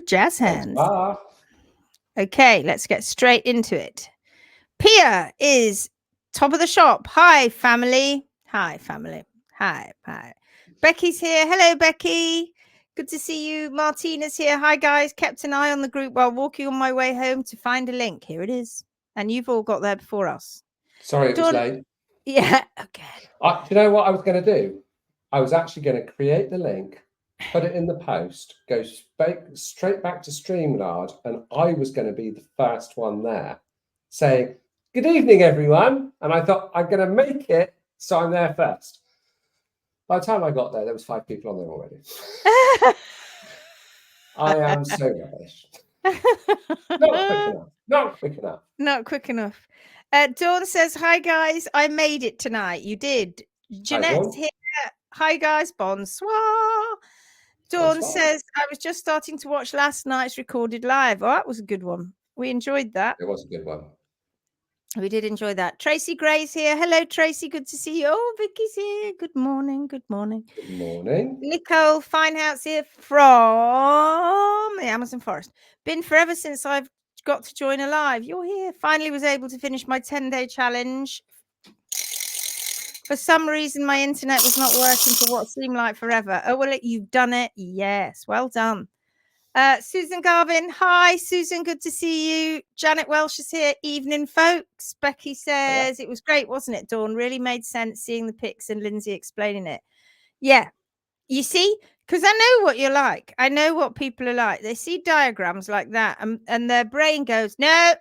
Jazz hands. Ah. Okay, let's get straight into it. Pia is top of the shop. Hi, family. Hi, family. Hi. Becky's here. Hello, Becky. Good to see you. Martina's here. Hi, guys. Kept an eye on the group while walking on my way home to find a link. Here it is. And you've all got there before us. Sorry, it was late. Yeah, okay. Do you know what I was going to do? I was actually going to create the link, put it in the post, go straight back to Streamyard, and I was going to be the first one there saying, "Good evening, everyone." And I thought, I'm going to make it so I'm there first. By the time I got there was 5 people on there already. I am so rubbish. Not quick enough. Dawn says, hi, guys. I made it tonight. You did. Jeanette's here. Hi, guys. Bonsoir. Dawn says, I was just starting to watch last night's recorded live. Oh, that was a good one. We enjoyed that. It was a good one. We did enjoy that. Tracy Gray's here. Hello, Tracy. Good to see you. Oh, Vicky's here. Good morning. Good morning. Nicole Finehouse here from the Amazon forest. Been forever since I've got to join a live. You're here. Finally was able to finish my 10-day challenge. For some reason, my internet was not working for what seemed like forever. Oh, well, you've done it. Yes. Well done. Susan Garvin. Hi, Susan. Good to see you. Janet Welsh is here. Evening, folks. Becky says, It was great, wasn't it, Dawn? Really made sense seeing the pics and Lindsay explaining it. Yeah. You see, because I know what you're like. I know what people are like. They see diagrams like that and their brain goes, no,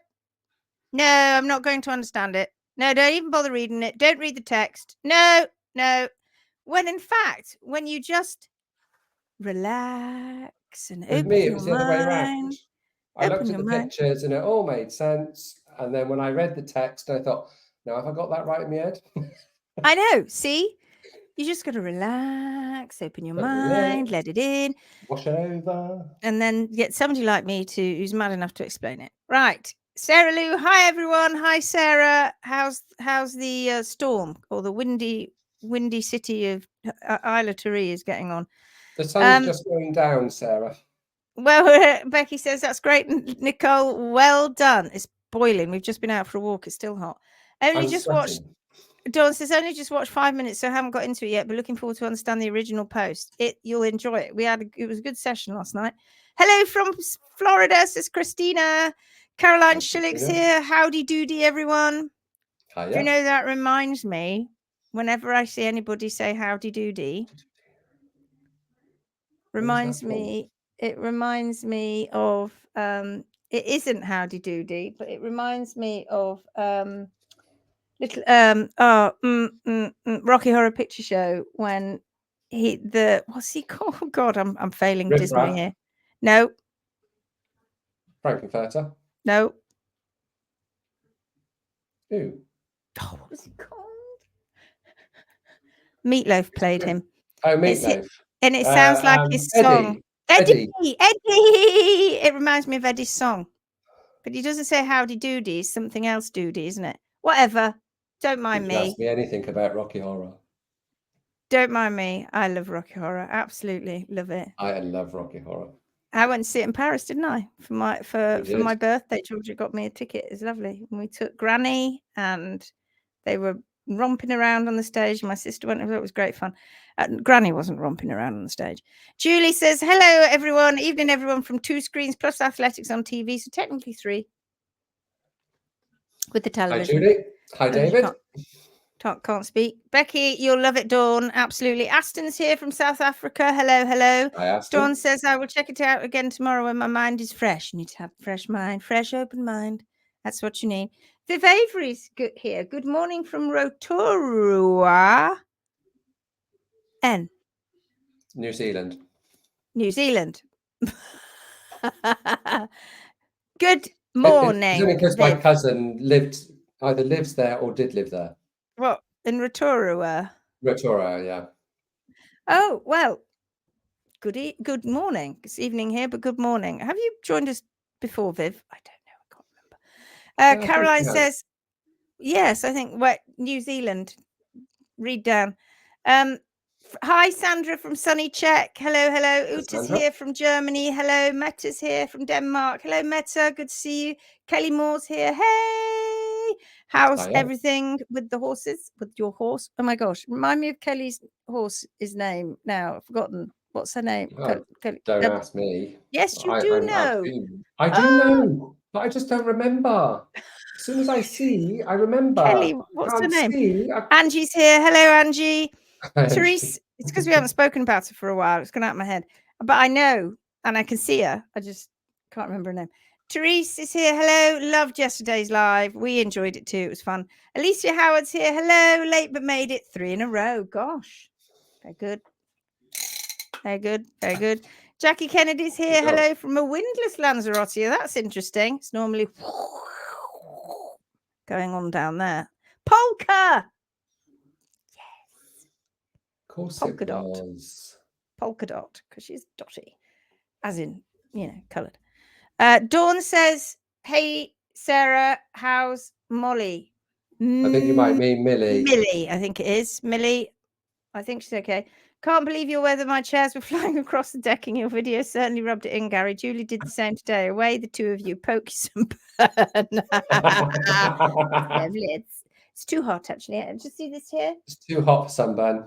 I'm not going to understand it. No, don't even bother reading it. Don't read the text. No. When in fact, when you just relax and open me, it your was the other way around. I looked at the pictures and it all made sense. And then when I read the text, I thought, now have I got that right in my head? I know. See? You just got to relax, open your mind, let it in. Wash it over. And then get somebody like me who's mad enough to explain it. Right. Sarah Lou. Hi, everyone. Hi, Sarah. How's the storm or the windy city of Isla Toury is getting on? The sun's just going down, Sarah. Well, Becky says that's great. Nicole, well done. It's boiling. We've just been out for a walk. It's still hot. Only just watched. Dawn says, only just watched 5 minutes, so I haven't got into it yet, but looking forward to understand the original post. You'll enjoy it. It was a good session last night. Hello from Florida, says Christina. Caroline Schillick's here. Howdy doody, everyone. Hiya. Do you know that reminds me, whenever I see anybody say howdy doody, it reminds me of, it isn't howdy doody, but it reminds me of, Rocky Horror Picture Show when what's he called? Oh God, I'm failing Disney here. No. Frankenfurter. No. Who? Oh, what was he called? Meatloaf played him. Oh, Meatloaf. And it sounds like his song. Eddie. It reminds me of Eddie's song. But he doesn't say howdy doody. It's something else doody, isn't it? Whatever. Don't mind me. Ask me anything about Rocky Horror. Don't mind me. I love Rocky Horror. Absolutely love it. I love Rocky Horror. I went to see it in Paris, didn't I? For my birthday, Georgia got me a ticket. It was lovely. And we took Granny and they were romping around on the stage. My sister went. It was great fun. Granny wasn't romping around on the stage. Julie says, hello, everyone. Evening, everyone, from 2 screens plus athletics on TV. So technically 3 with the television. Hi, Julie. Hi, David. Can't speak. Becky, you'll love it, Dawn. Absolutely. Aston's here from South Africa. Hello. Hi, Aston. Dawn says, I will check it out again tomorrow when my mind is fresh. You need to have a fresh mind, fresh open mind. That's what you need. Viv Avery's here. Good morning from Rotorua. New Zealand. Good morning. It's only because my cousin either lives there or did live there. What, in Rotorua? Rotorua, yeah. Oh, well, good morning. It's evening here, but good morning. Have you joined us before, Viv? I don't know. I can't remember. Caroline says, yes, I think, New Zealand. Read down. Hi, Sandra from Sunny Czech. Hello, hello. Hi, Uta's Sandra. here from Germany. Hello, Meta's here from Denmark. Hello, Meta. Good to see you. Kelly Moore's here. Hey, how's Hiya. everything with the horses? With your horse? Oh my gosh, remind me of Kelly's horse's name now. I've forgotten. What's her name? Oh, Kelly. don't ask me. Yes, you I do know. do Oh, know, but I just don't remember. As soon as I see, I remember. Kelly. I What's her can't name? see. Angie's here. Hello, Angie. Angie. Therese, it's because we haven't spoken about her for a while. It's gone out of my head. But I know, and I can see her. I just can't remember her name. Therese is here. Hello. Loved yesterday's live. We enjoyed it too. It was fun. Alicia Howard's here. Hello. Late but made it 3 in a row. Gosh. Very good. Very good. Very good. Jackie Kennedy's here. Good job. Hello from a windless Lanzarote. That's interesting. It's normally going on down there. Polka. Of course Polka it dot. was. Polka dot, because she's dotty, as in, coloured. Dawn says, hey, Sarah, how's Molly? I think you might mean Millie. Millie, I think it is. Millie, I think she's okay. Can't believe your weather. My chairs were flying across the decking. Your video certainly rubbed it in, Gary. Julie did the same today. Away, the two of you. Poke you some burn. Lovely. It's too hot, actually. Just see this here? It's too hot for sunburn.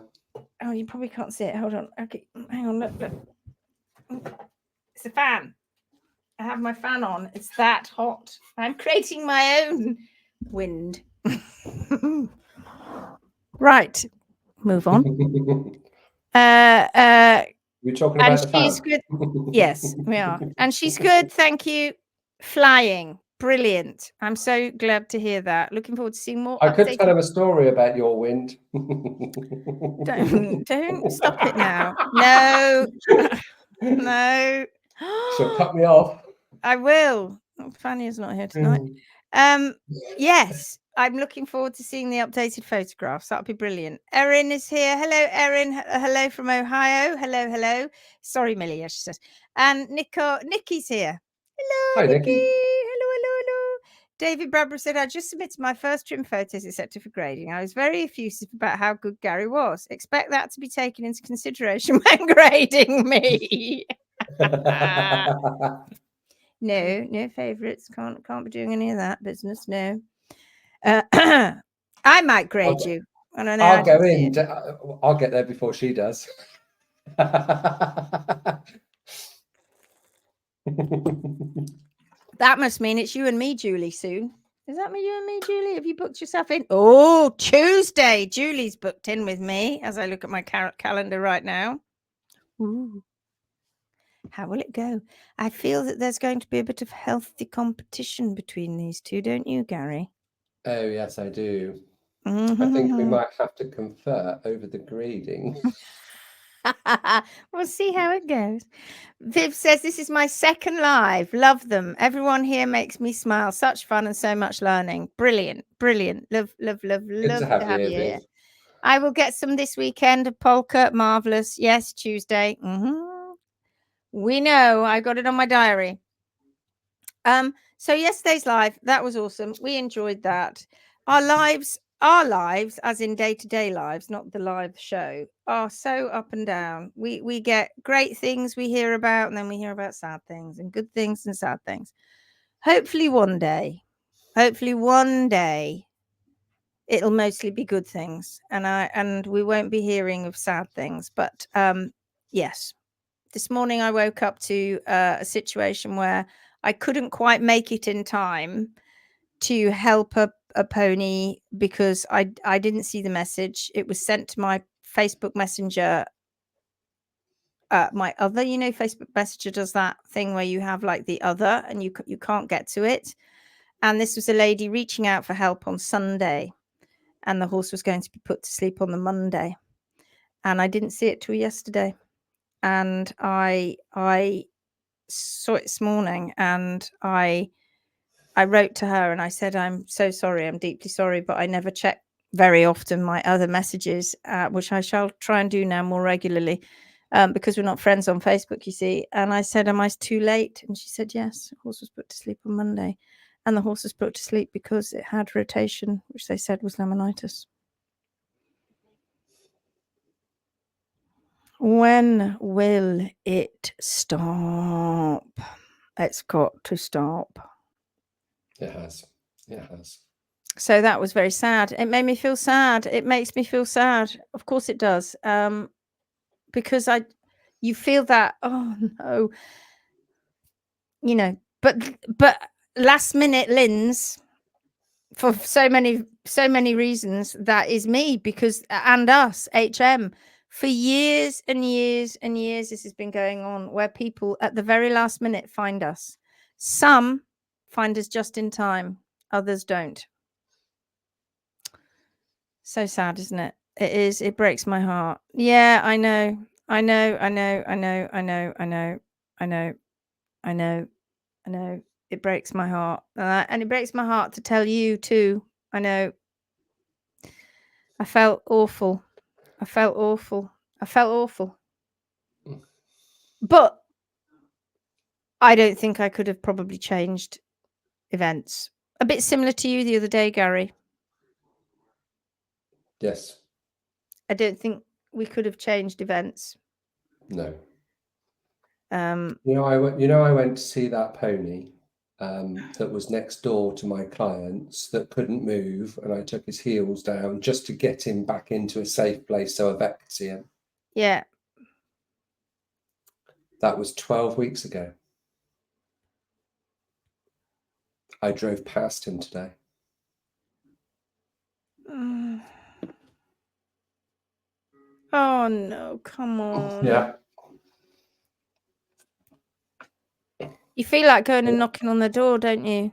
Oh, you probably can't see it. Hold on. Okay, hang on. Look. It's a fan. I have my fan on. It's that hot. I'm creating my own wind. Right. Move on. You're talking And about the she's fan? good. Yes, we are. And she's good. Thank you. Flying. Brilliant. I'm so glad to hear that. Looking forward to seeing more. I could tell him a story about your wind. Don't stop it now. No. No. She'll cut me off. I will. Fanny is not here tonight. Yes, I'm looking forward to seeing the updated photographs. That'll be brilliant. Erin is here. Hello, Erin. Hello from Ohio. Hello, hello. Sorry, Millie, as she says. And Nikki's here. Hello, Hi, Nikki. Nikki. Hello, hello, hello. David Bradbury said, I just submitted my first trim photos accepted for grading. I was very effusive about how good Gary was. Expect that to be taken into consideration when grading me. No favorites. Can't be doing any of that business. No. I might grade you. I don't know. I'll go in. I'll get there before she does. That must mean it's you and me, Julie, soon. Does that mean you and me, Julie? Have you booked yourself in? Oh, Tuesday. Julie's booked in with me as I look at my calendar right now. Ooh. How will it go? I feel that there's going to be a bit of healthy competition between these two, don't you, Gary? Oh, yes, I do. I think we might have to confer over the grading. We'll see how it goes. Viv says, this is my second live. Love them. Everyone here makes me smile. Such fun and so much learning. Brilliant. Brilliant. Love to have you here. I will get some this weekend of polka. Marvelous. Yes, Tuesday. We know. I got it on my diary. So yesterday's live, that was awesome. We enjoyed that. Our lives, as in day-to-day lives, not the live show, are so up and down. We get great things we hear about, and then we hear about sad things and good things and sad things. Hopefully one day, it'll mostly be good things, and we won't be hearing of sad things. But yes, this morning I woke up to a situation where I couldn't quite make it in time to help a pony because I didn't see the message. It was sent to my Facebook Messenger. My other, Facebook Messenger does that thing where you have like the other and you can't get to it. And this was a lady reaching out for help on Sunday, and the horse was going to be put to sleep on the Monday. And I didn't see it till yesterday. And I saw it this morning, and I wrote to her and I said, I'm so sorry, I'm deeply sorry, but I never check very often my other messages, which I shall try and do now more regularly, because we're not friends on Facebook, you see. And I said, am I too late? And she said, yes, the horse was put to sleep on Monday. And the horse was put to sleep because it had rotation, which they said was laminitis. When will it stop? It's got to stop. It has. It has. So that was very sad. It made me feel sad. It makes me feel sad. Of course it does. Because you feel that, oh no, you know, but last minute Linz, for so many reasons, that is me, because, and us, HM, for years and years and years, this has been going on, where people at the very last minute find us. Some find us just in time, others don't. So sad, isn't it? It is. It breaks my heart. Yeah, I know. I know. I know. I know. I know. I know. I know. I know. I know. It breaks my heart. And it breaks my heart to tell you too. I know. I felt awful. I felt awful. I felt awful. But I don't think I could have probably changed events. A bit similar to you the other day, Gary. Yes. I don't think we could have changed events. No. I went to see that pony that was next door to my clients that couldn't move, and I took his heels down just to get him back into a safe place so a vet could see him. Yeah. That was 12 weeks ago. I drove past him today. Oh no, come on. Yeah. You feel like going and knocking on the door, don't you?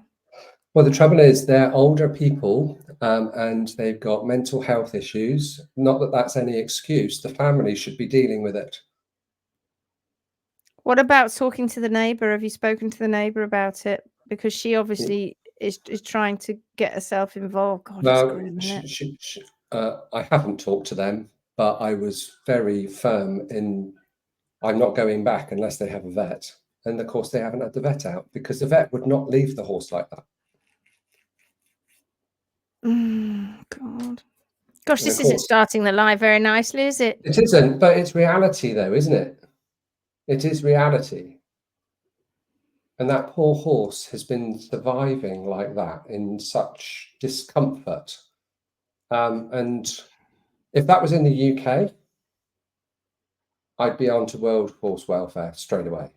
Well, the trouble is they're older people and they've got mental health issues. Not that that's any excuse. The family should be dealing with it. What about talking to the neighbour? Have you spoken to the neighbour about it? Because she obviously is trying to get herself involved. God, it's grim, isn't it? I haven't talked to them, but I was very firm in I'm not going back unless they have a vet. And of course, they haven't had the vet out because the vet would not leave the horse like that. God. Gosh, this isn't starting the live very nicely, is it? It isn't, but it's reality though, isn't it? It is reality. And that poor horse has been surviving like that in such discomfort. And if that was in the UK, I'd be on to World Horse Welfare straight away.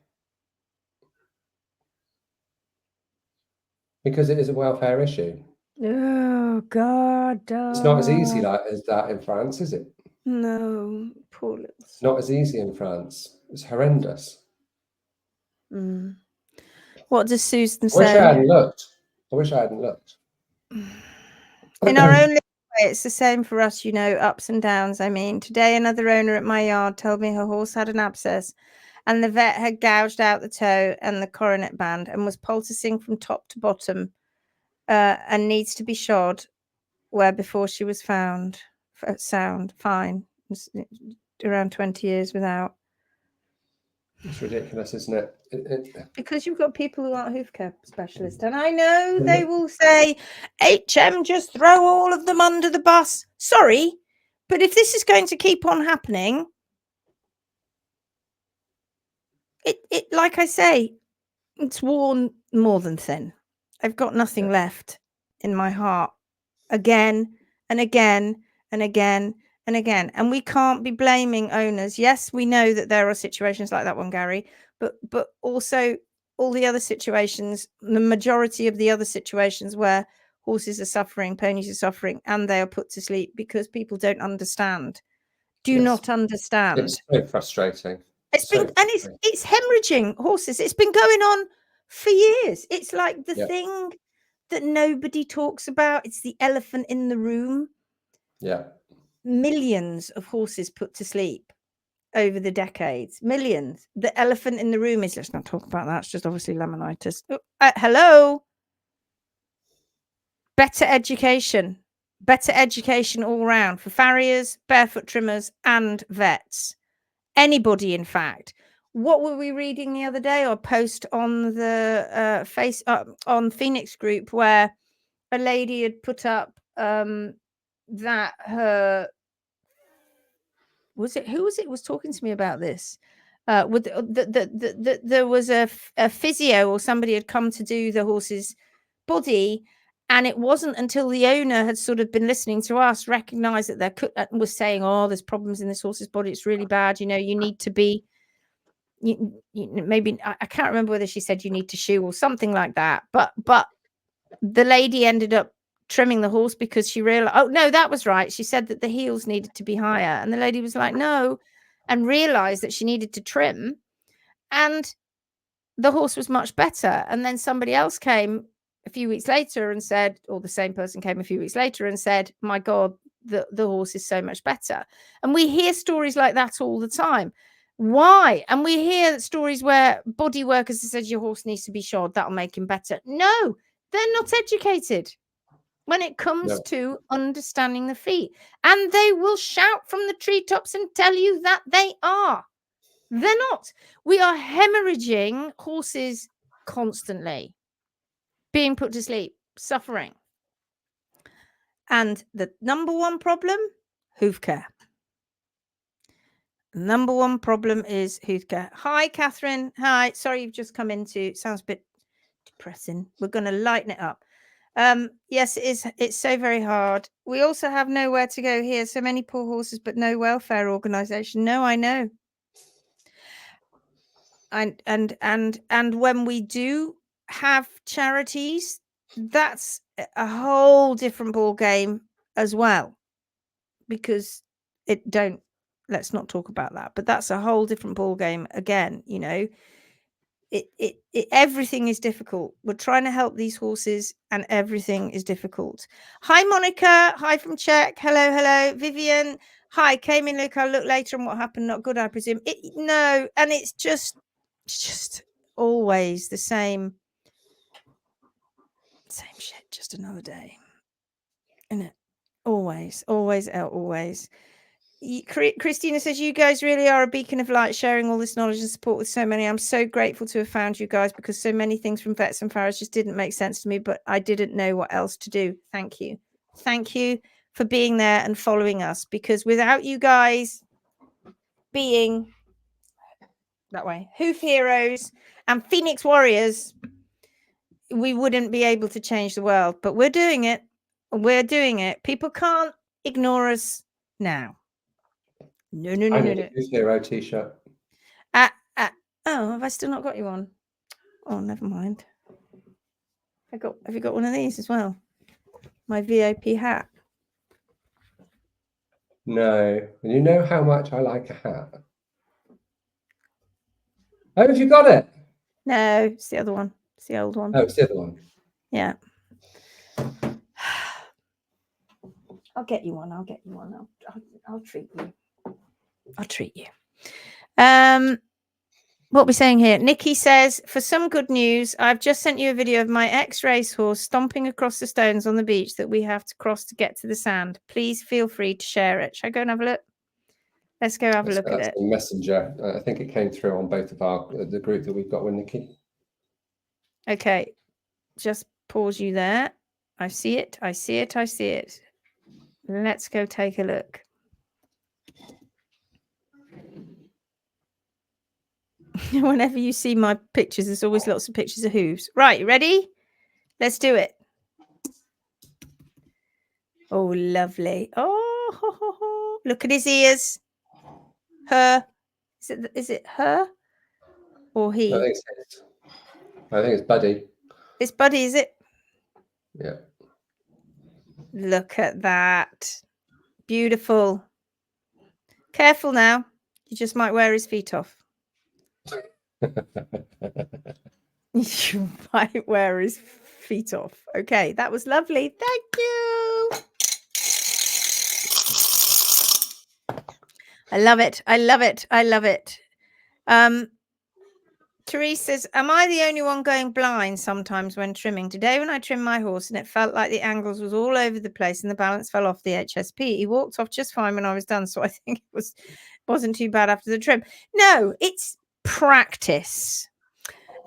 Because it is a welfare issue. Oh, God. It's not as easy as that in France, is it? No, poor little. It's not as easy in France. It's horrendous. What does Susan say? I wish I hadn't looked. In our own little way, it's the same for us, ups and downs. I mean, today another owner at my yard told me her horse had an abscess and the vet had gouged out the toe and the coronet band and was poulticing from top to bottom and needs to be shod, where before she was found sound fine, around 20 years without. It's ridiculous, isn't it? Because you've got people who aren't hoof care specialists, and I know they will say, HM, just throw all of them under the bus. Sorry, but if this is going to keep on happening, it like I say, it's worn more than thin. I've got nothing left in my heart again and again and again and again. And we can't be blaming owners. Yes, we know that there are situations like that one, Gary, but also all the other situations, the majority of the other situations where horses are suffering, ponies are suffering, and they are put to sleep because people don't understand. Not understand. It's so frustrating. It's hemorrhaging horses. It's been going on for years. It's like the thing that nobody talks about. It's the elephant in the room. Yeah. Millions of horses put to sleep over the decades. Millions. The elephant in the room is, let's not talk about that. It's just obviously laminitis. Hello. Better education all round for farriers, barefoot trimmers, and vets. Anybody, in fact. What were we reading the other day, or a post on the on Phoenix group where a lady had put up that her who was talking to me about this? There was a physio or somebody had come to do the horse's body, and it wasn't until the owner had sort of been listening to us, recognized that was saying, oh, there's problems in this horse's body, it's really bad, you know, you need to be, maybe I can't remember whether she said you need to shoe or something like that, but the lady ended up trimming the horse because she realized, oh no, that was right, she said that the heels needed to be higher, and the lady was like, no, and realized that she needed to trim, and the horse was much better. And then somebody else came a few weeks later and said, or the same person came a few weeks later and said, my God, the horse is so much better. And we hear stories like that all the time. Why? And we hear stories where body workers have said your horse needs to be shod, that'll make him better. No, they're not educated when it comes to understanding the feet. And they will shout from the treetops and tell you that they are. They're not. We are hemorrhaging horses constantly, being put to sleep, suffering. And the number one problem, hoof care. Number one problem is hoof care. Hi, Catherine. Hi. Sorry, you've just come into. Sounds a bit depressing. We're going to lighten it up. Yes, it is. It's so very hard. We also have nowhere to go here. So many poor horses, but no welfare organization. No, I know. And when we do have charities, that's a whole different ball game as well, because let's not talk about that, but that's a whole different ball game again. You know, everything is difficult. We're trying to help these horses and everything is difficult. Hi, Monica. Hi from Czech. Hello. Vivian. Hi, came in. Look, I'll look later on what happened. Not good, I presume. No, and it's just always the same shit, just another day, isn't it? Always. Christina says, you guys really are a beacon of light, sharing all this knowledge and support with so many. I'm so grateful to have found you guys, because so many things from vets and farriers just didn't make sense to me, but I didn't know what else to do. Thank you for being there and following us, because without you guys being that way, hoof heroes and phoenix warriors, we wouldn't be able to change the world. But we're doing it. People can't ignore us now. No. I need a Hoof Hero t-shirt. Oh, have I still not got you one? Oh, never mind. Have you got one of these as well? My VIP hat. No. And you know how much I like a hat. Oh, have you got it? No, it's the other one. It's the old one. Oh, it's the other one. Yeah. I'll get you one. I'll treat you. What we're saying here, Nikki says, for some good news, I've just sent you a video of my ex-racehorse stomping across the stones on the beach that we have to cross to get to the sand. Please feel free to share it. Shall I go and have a look? Let's go have a look at it. Messenger. I think it came through on both of the group that we've got with Nikki. Okay, just pause you there. I see it. Let's go take a look. Whenever you see my pictures, there's always lots of pictures of hooves. Right, you ready? Let's do it. Oh, lovely. Oh, look at his ears. Her. Is it her or he? I think it's Buddy. It's Buddy, is it? Yeah. Look at that. Beautiful. Careful now. You just might wear his feet off. You might wear his feet off. Okay, that was lovely. Thank you. I love it. Therese says, am I the only one going blind sometimes when trimming? Today when I trimmed my horse and it felt like the angles was all over the place and the balance fell off the HSP. He walked off just fine when I was done, so I think it wasn't too bad after the trim. No, it's practice.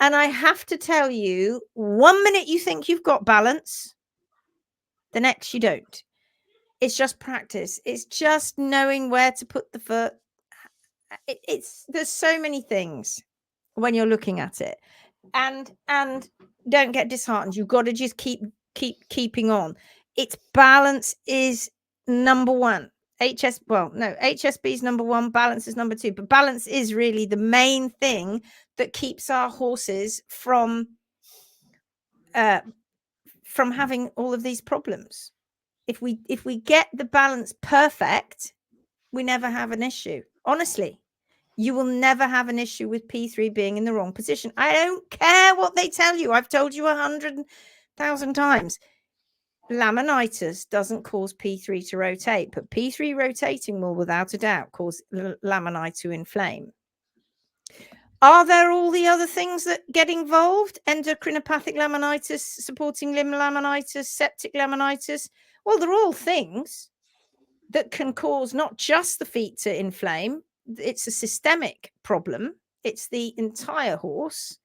And I have to tell you, 1 minute you think you've got balance, the next you don't. It's just practice. It's just knowing where to put the foot. There's so many things when you're looking at it, and don't get disheartened. You've got to just keeping on. It's balance is number one. HSB is number one, balance is number two, but balance is really the main thing that keeps our horses from having all of these problems. If we get the balance perfect, we never have an issue. Honestly, you will never have an issue with P3 being in the wrong position. I don't care what they tell you. I've told you 100,000 times. Laminitis doesn't cause P3 to rotate, but P3 rotating will without a doubt cause lamini to inflame. Are there all the other things that get involved? Endocrinopathic laminitis, supporting limb laminitis, septic laminitis. Well, they're all things that can cause not just the feet to inflame. It's a systemic problem. It's the entire horse.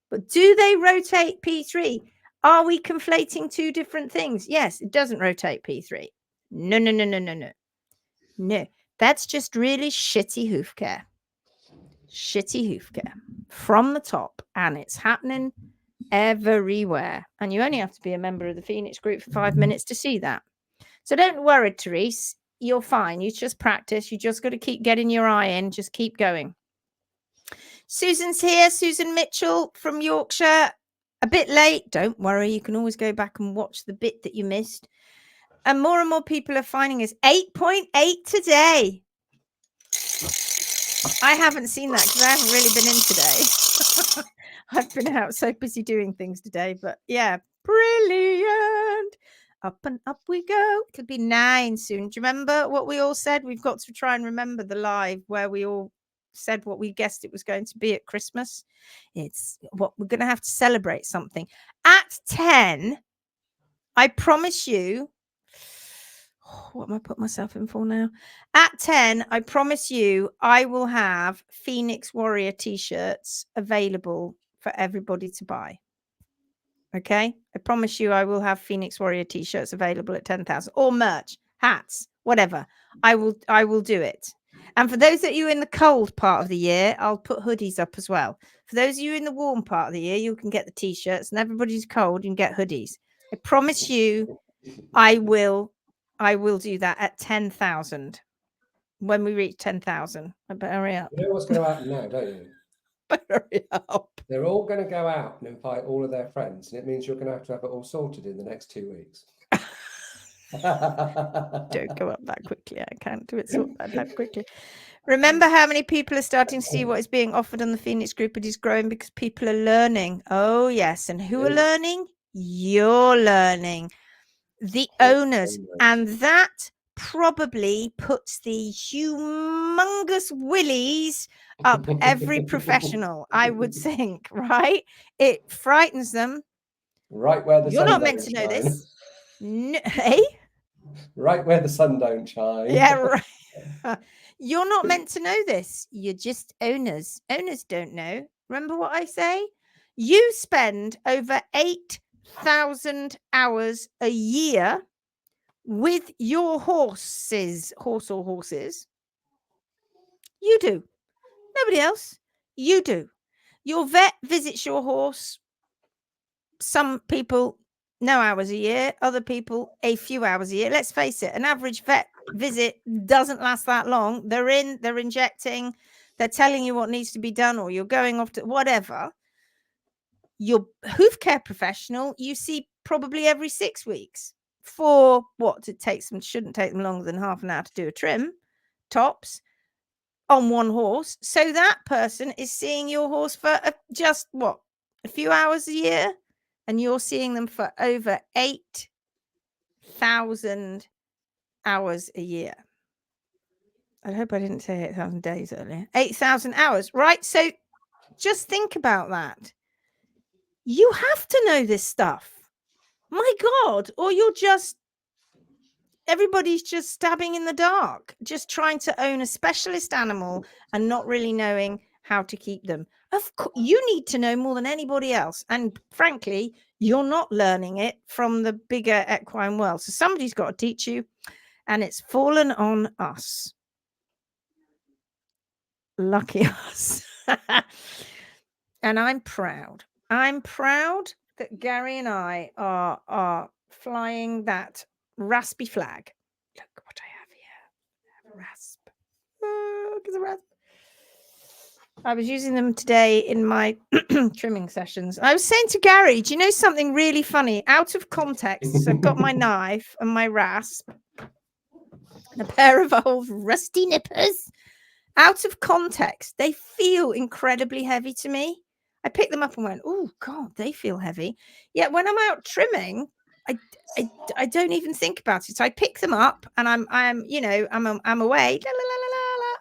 But do they rotate P3? Are we conflating two different things? Yes, it doesn't rotate P3. No. That's just really shitty hoof care. Shitty hoof care from the top, and it's happening everywhere. And you only have to be a member of the Phoenix group for 5 minutes to see that. So don't worry, Therese. You're fine. You just practice. You just got to keep getting your eye in. Just keep going. Susan's here. Susan Mitchell from Yorkshire. A bit late. Don't worry. You can always go back and watch the bit that you missed. And more people are finding us. 8.8 today. I haven't seen that because I haven't really been in today. I've been out so busy doing things today. But yeah, brilliant. Up and up we go. It'll be 9 soon. Do you remember what we all said? We've got to try and remember the live where we all said what we guessed it was going to be at Christmas. It's what we're going to have to celebrate something. At 10, I promise you. What am I putting myself in for now? At 10, I promise you, I will have Phoenix Warrior t-shirts available for everybody to buy. Okay? I promise you, I will have Phoenix Warrior t-shirts available at 10,000, or merch, hats, whatever. I will do it. And for those of you in the cold part of the year, I'll put hoodies up as well. For those of you in the warm part of the year, you can get the t-shirts, and everybody's cold, you can get hoodies. I promise you, I will do that at 10,000. When we reach 10,000, I better hurry up. You know what's going to happen now, don't you? Better hurry up. They're all going to go out and invite all of their friends, and it means you're going to have it all sorted in the next 2 weeks. Don't go up that quickly. I can't do it that quickly. Remember how many people are starting to see what is being offered on the Phoenix group. It is growing because people are learning. Oh, yes. And who are learning? You're learning. The owners. And that probably puts the humongous willies up every professional, I would think, right? It frightens them. Right where the You're sun not meant to know this. No, hey? Right where the sun don't shine. Yeah, right. You're not meant to know this. You're just owners. Owners don't know. Remember what I say? You spend over 8,000 hours a year with your horses. You do. Nobody else. You do. Your vet visits your horse. Some people, no hours a year. Other people, a few hours a year. Let's face it, an average vet visit doesn't last that long. They're injecting, they're telling you what needs to be done, or you're going off to whatever. Your hoof care professional, you see probably every 6 weeks for what shouldn't take them longer than half an hour to do a trim, tops, on one horse. So that person is seeing your horse for just a few hours a year, and you're seeing them for over 8,000 hours a year. I hope I didn't say 8,000 days earlier. 8,000 hours, right? So just think about that. You have to know this stuff. My God, or everybody's just stabbing in the dark, just trying to own a specialist animal and not really knowing how to keep them. Of course, you need to know more than anybody else. And frankly, you're not learning it from the bigger equine world. So somebody's got to teach you. and it's fallen on us. Lucky us. And I'm proud. I'm proud that Gary and I are flying that raspy flag. Look what I have here. I have a rasp. Look, it's a rasp. I was using them today in my trimming sessions. I was saying to Gary, do you know something really funny? Out of context, so I've got my knife and my rasp and a pair of old rusty nippers. Out of context, they feel incredibly heavy to me. I picked them up and went, oh, God, they feel heavy. Yet when I'm out trimming, I don't even think about it. So I pick them up and I'm away.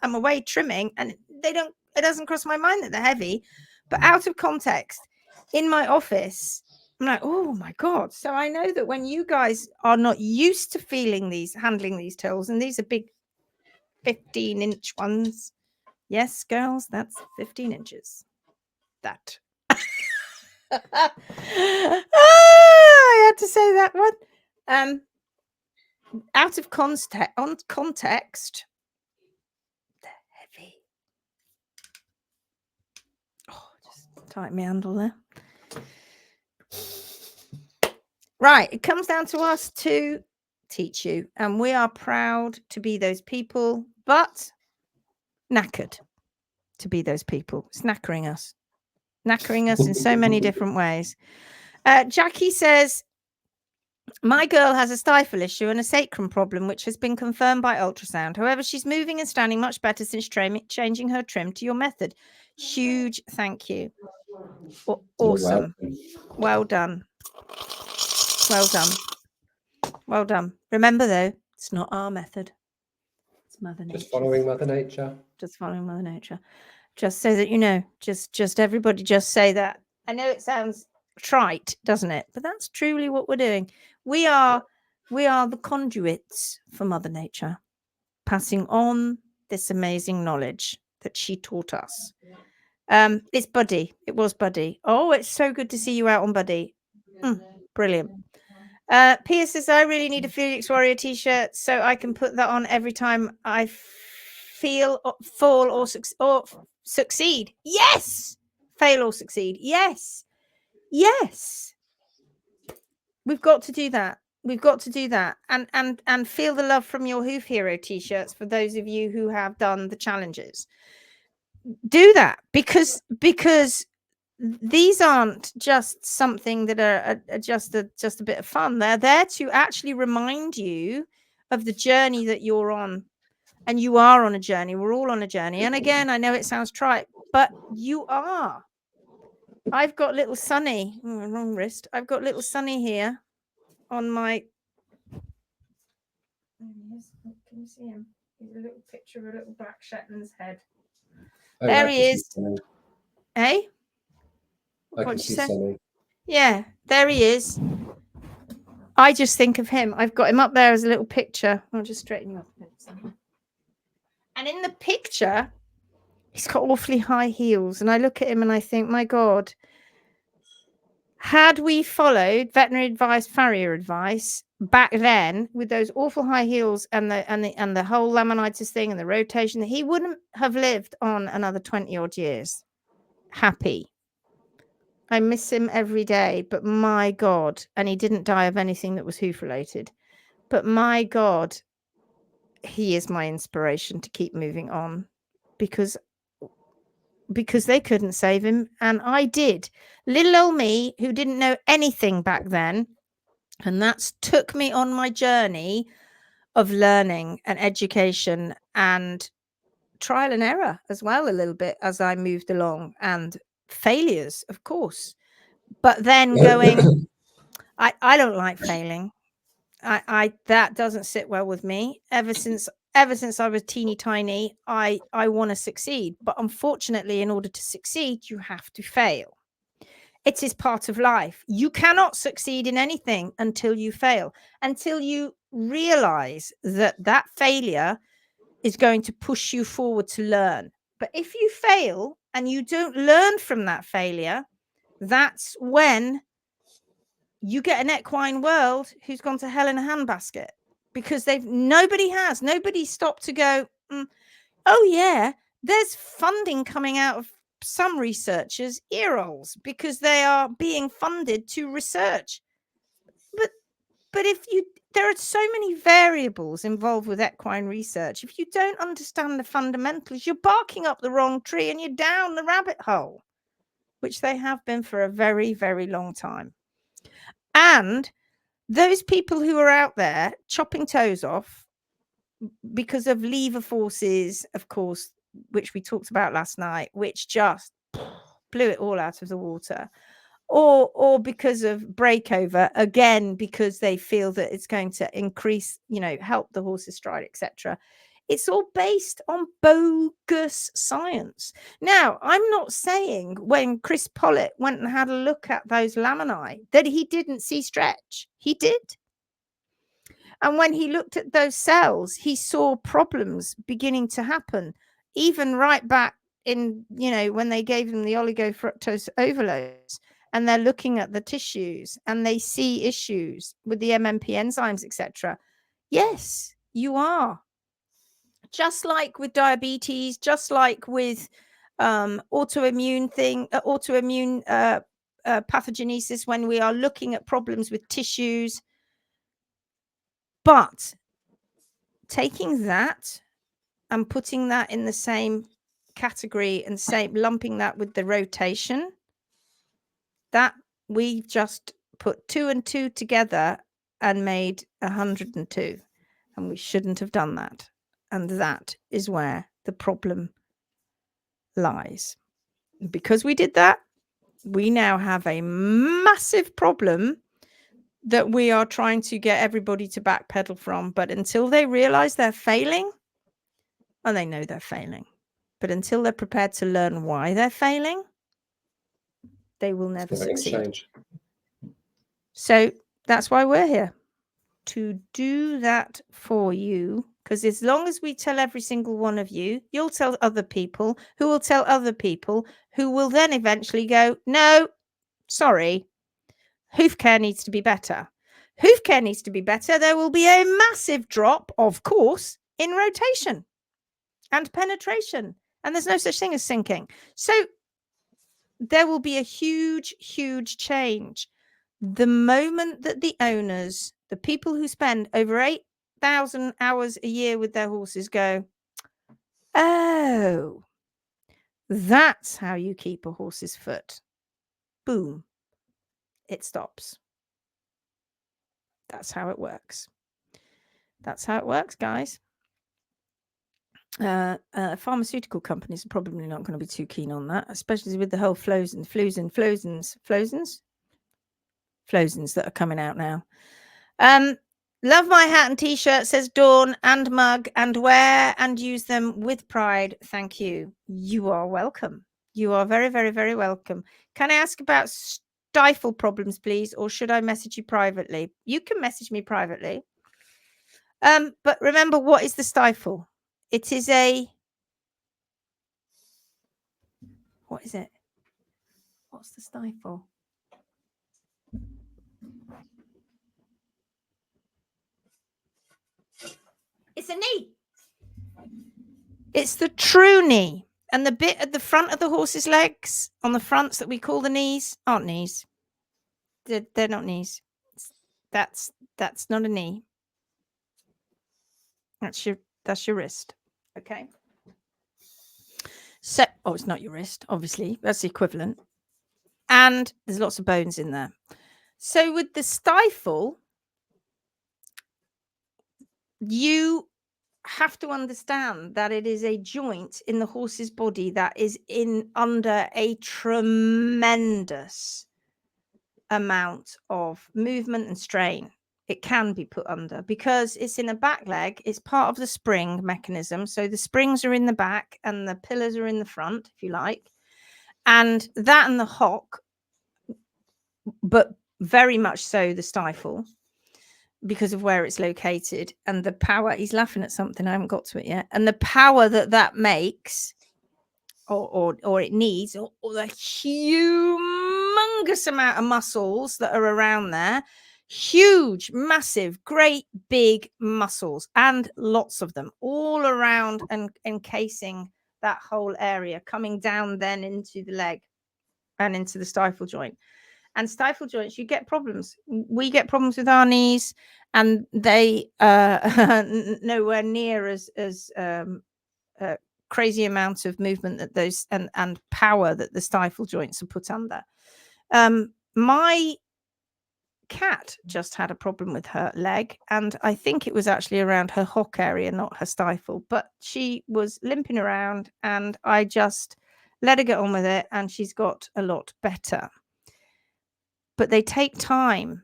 I'm away trimming, and it doesn't cross my mind that they're heavy. But out of context, in my office, I'm like, oh my God. So I know that when you guys are not used to handling these tools, and these are big 15-inch ones. Yes, girls, that's 15 inches. That. I had to say that one. Out of context, they're heavy. Oh, just tighten my handle there. Right, it comes down to us to teach you, and we are proud to be those people, but knackered to be those people. It's knackering us in so many different ways. Jackie says, my girl has a stifle issue and a sacrum problem, which has been confirmed by ultrasound. However, she's moving and standing much better since changing her trim to your method. Huge thank you. Awesome. Well done. Well done. Well done. Remember, though, it's not our method. It's Mother Nature. Just following Mother Nature. Just following Mother Nature. Just so that you know, just everybody just say that. I know it sounds trite, doesn't it? But that's truly what we're doing. We are the conduits for Mother Nature, passing on this amazing knowledge that she taught us. It's Buddy. It was Buddy. Oh, it's so good to see you out on Buddy. Brilliant. Pia says, I really need a Felix Warrior t-shirt so I can put that on every time I fall or succeed. Yes. Fail or succeed. Yes. We've got to do that. And feel the love from your Hoof Hero t-shirts for those of you who have done the challenges. Do that because these aren't just something that are just a bit of fun. They're there to actually remind you of the journey that you're on. And you are on a journey. We're all on a journey. And again, I know it sounds trite, but you are. I've got little Sonny. Wrong wrist. I've got little Sonny here on my. Can you see him? He's a little picture of a little black Shetland's head. Oh, there he is. Hey? What'd you say? Sonny. Yeah, there he is. I just think of him. I've got him up there as a little picture. I'll just straighten you up a bit. And in the picture, he's got awfully high heels. And I look at him and I think, my God, had we followed veterinary advice, farrier advice back then with those awful high heels and the whole laminitis thing and the rotation, he wouldn't have lived on another 20 odd years. Happy. I miss him every day, but my God, and he didn't die of anything that was hoof related, but my God, he is my inspiration to keep moving on because they couldn't save him. And I did. Little old me who didn't know anything back then. And that's took me on my journey of learning and education and trial and error as well, a little bit as I moved along, and failures, of course. But then going, I don't like failing. I that doesn't sit well with me. Ever since I was teeny tiny, I want to succeed. But unfortunately, in order to succeed, you have to fail. It is part of life. You cannot succeed in anything until you fail, until you realize that failure is going to push you forward to learn. But if you fail and you don't learn from that failure, that's when you get an equine world who's gone to hell in a handbasket, because nobody stopped to go, oh yeah, there's funding coming out of some researchers' ear holes because they are being funded to research. But there are so many variables involved with equine research. If you don't understand the fundamentals, you're barking up the wrong tree and you're down the rabbit hole, which they have been for a very, very long time. And those people who are out there chopping toes off because of lever forces, of course, which we talked about last night, which just blew it all out of the water, or because of breakover, again, because they feel that it's going to increase, help the horse's stride, etc. It's all based on bogus science. Now, I'm not saying when Chris Pollitt went and had a look at those lamini that he didn't see stretch. He did. And when he looked at those cells, he saw problems beginning to happen, even right back in, when they gave him the oligofructose overloads, and they're looking at the tissues and they see issues with the MMP enzymes, etc. Yes, you are. Just like with diabetes, just like with autoimmune pathogenesis, when we are looking at problems with tissues. But taking that and putting that in the same category and lumping that with the rotation, that we just put 2 and 2 together and made 102, and we shouldn't have done that. And that is where the problem lies. Because we did that, we now have a massive problem that we are trying to get everybody to backpedal from. But until they realize they're failing, and they know they're failing, but until they're prepared to learn why they're failing, they will never succeed. Change. So that's why we're here, to do that for you. Because as long as we tell every single one of you, you'll tell other people who will tell other people who will then eventually go, no, sorry, hoof care needs to be better. Hoof care needs to be better. There will be a massive drop, of course, in rotation and penetration. And there's no such thing as sinking. So there will be a huge, huge change. The moment that the owners, the people who spend over 8,000 hours a year with their horses, go, oh, that's how you keep a horse's foot. Boom. It stops. That's how it works. That's how it works, guys. Pharmaceutical companies are probably not going to be too keen on that, especially with the whole flozins that are coming out now. Love my hat and t-shirt, says Dawn, and mug, and wear and use them with pride. Thank you. You are welcome. You are very, very, very welcome. Can I ask about stifle problems, please, or should I message you privately? You can message me privately. But remember, what is the stifle? It is what is it? What's the stifle? It's a knee. It's the true knee. And the bit at the front of the horse's legs, on the fronts that we call the knees, aren't knees. They're not knees. That's not a knee. That's your wrist. Okay. So, it's not your wrist, obviously. That's the equivalent. And there's lots of bones in there. So with the stifle, you have to understand that it is a joint in the horse's body that is under a tremendous amount of movement and strain. It can be put under because it's in a back leg. It's part of the spring mechanism. So the springs are in the back and the pillars are in the front, if you like. And that and the hock, but very much so the stifle, because of where it's located and the power. He's laughing at something. I haven't got to it yet. And the power that makes or it needs, or the humongous amount of muscles that are around there Huge, massive, great big muscles, and lots of them all around and encasing that whole area, coming down then into the leg and into the stifle joint. And stifle joints, you get problems. We get problems with our knees, and they nowhere near as crazy amounts of movement that those and power that the stifle joints are put under. My cat just had a problem with her leg, and I think it was actually around her hock area, not her stifle, but she was limping around, and I just let her get on with it, and she's got a lot better. But they take time.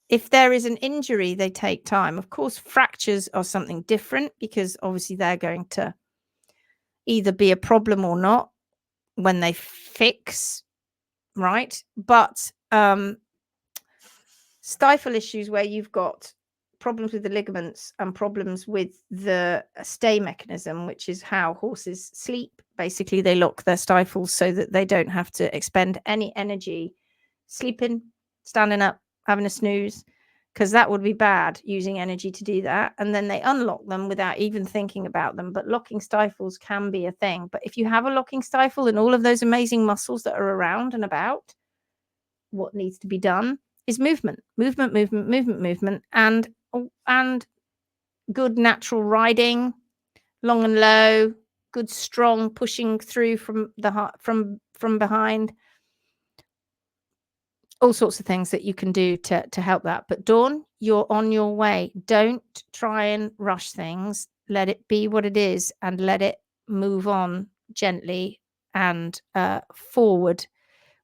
If there is an injury, they take time. Of course, fractures are something different, because obviously they're going to either be a problem or not when they fix, right? But stifle issues where you've got problems with the ligaments and problems with the stay mechanism, which is how horses sleep. Basically, they lock their stifles so that they don't have to expend any energy sleeping, standing up, having a snooze, because that would be bad, using energy to do that. And then they unlock them without even thinking about them. But locking stifles can be a thing. But if you have a locking stifle and all of those amazing muscles that are around and about, what needs to be done is movement, and good natural riding, long and low, good strong pushing through from the heart, from behind. All sorts of things that you can do to help that. But Dawn, you're on your way. Don't try and rush things. Let it be what it is, and let it move on gently and forward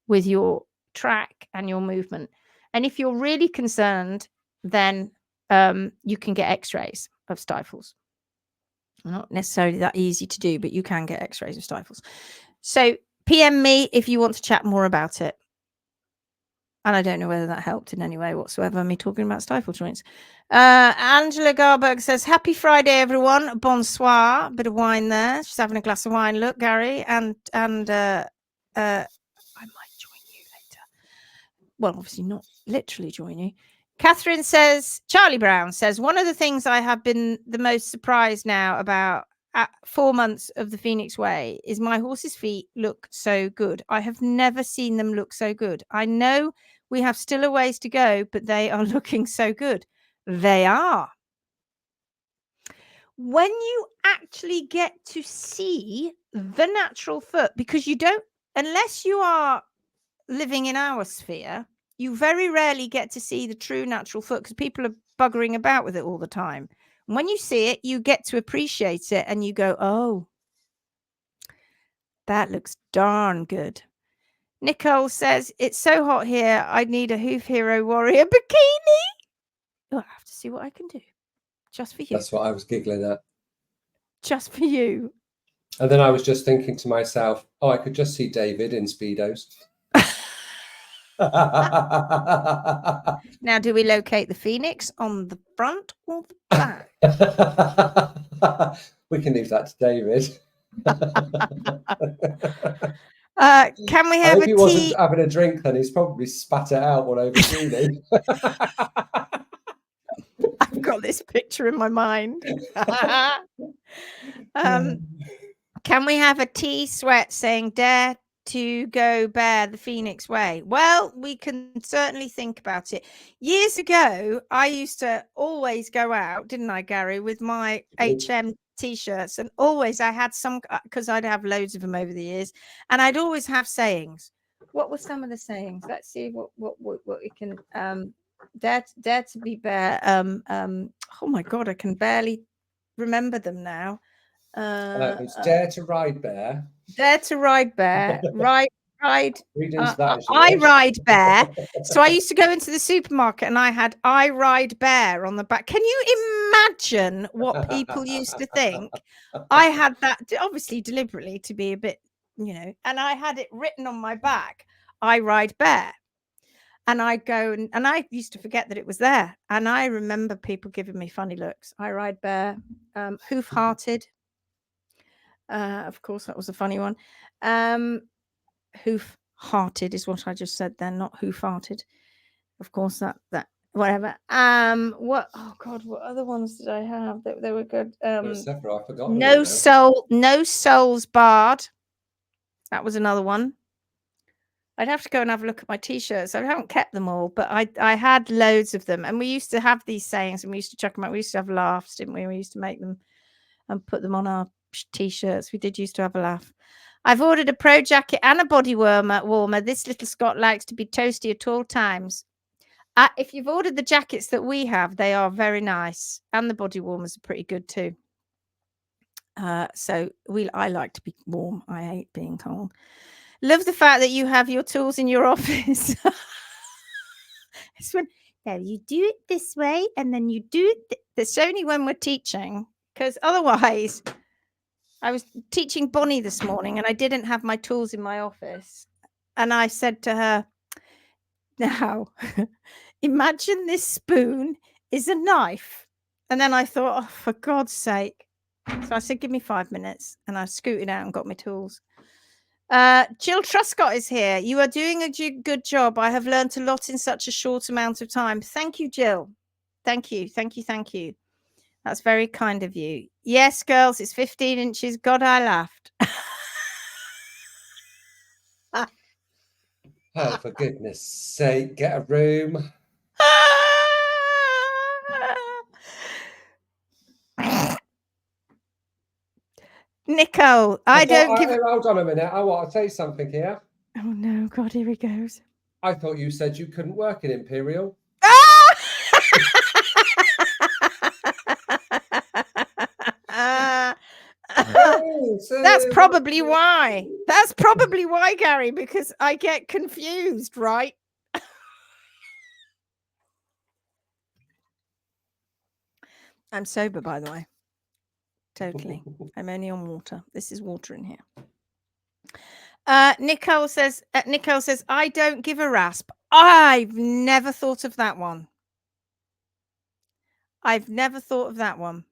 with your track and your movement. And if you're really concerned, then you can get x-rays of stifles. Not necessarily that easy to do, but you can get x-rays of stifles. So PM me if you want to chat more about it. And I don't know whether that helped in any way whatsoever, me talking about stifle joints. Angela Garberg says, happy Friday, everyone. Bonsoir. Bit of wine there. She's having a glass of wine. Look, Gary. And I might join you later. Well, obviously not literally join you. Catherine says, Charlie Brown says, one of the things I have been the most surprised now about 4 months of the Phoenix Way is my horse's feet look so good. I have never seen them look so good. I know we have still a ways to go, but they are looking so good. They are. When you actually get to see the natural foot, because you don't, unless you are living in our sphere, you very rarely get to see the true natural foot, because people are buggering about with it all the time. And when you see it, you get to appreciate it, and you go, oh, that looks darn good. Nicole says, it's so hot here. I need a Hoof Hero Warrior bikini. I'll have to see what I can do. Just for you. That's what I was giggling at. Just for you. And then I was just thinking to myself, oh, I could just see David in Speedos. Now, do we locate the Phoenix on the front or the back? We can leave that to David. Can we I have hope a he tea? wasn't having a drink, then he's probably spat it out all over Julie. I've got this picture in my mind. Can we have a T-sweat saying dare to go bear the Phoenix Way? Well, we can certainly think about it. Years ago, I used to always go out, didn't I, Gary, with my HM T-shirts, and always I had some, because I'd have loads of them over the years, and I'd always have sayings. What were some of the sayings? Let's see what we can dare to be bear. Oh my God, I can barely remember them now. It's dare to ride bear. Dare to ride bear. Ride. Read into that. I ride bear. So I used to go into the supermarket and I had I ride bear on the back. Can you imagine what people used to think? I had that obviously deliberately to be a bit, and I had it written on my back, I ride bear. And I'd go and I used to forget that it was there. And I remember people giving me funny looks. I ride bear. Hoof-hearted. Of course, that was a funny one. Hoof-hearted is what I just said then, not hoof-hearted. Of course, that whatever. What? Oh God, what other ones did I have that they were good? Several, I've forgotten them all now. No souls barred. That was another one. I'd have to go and have a look at my t-shirts. I haven't kept them all, but I had loads of them. And we used to have these sayings and we used to chuck them out. We used to have laughs, didn't we? We used to make them and put them on our t-shirts. We did used to have a laugh. I've ordered a pro jacket and a body warmer. This little Scot likes to be toasty at all times. If you've ordered the jackets that we have, they are very nice. And the body warmers are pretty good too. So I like to be warm. I hate being cold. Love the fact that you have your tools in your office. It's when you do it this way and then you do it. That's only when we're teaching, because otherwise, I was teaching Bonnie this morning and I didn't have my tools in my office. And I said to her, now, imagine this spoon is a knife. And then I thought, oh, for God's sake. So I said, give me 5 minutes. And I scooted out and got my tools. Jill Truscott is here. You are doing a good job. I have learned a lot in such a short amount of time. Thank you, Jill. Thank you. Thank you. Thank you. That's very kind of you. Yes, girls, it's 15 inches. God, I laughed. Oh, for goodness sake, get a room. Nicole, Hold on a minute. I want to say something here. Oh no, God, here he goes. I thought you said you couldn't work in Imperial. That's probably why. That's probably why, Gary, because I get confused, right? I'm sober, by the way. Totally. I'm only on water. This is water in here. Nicole says, I don't give a rasp. I've never thought of that one. I've never thought of that one.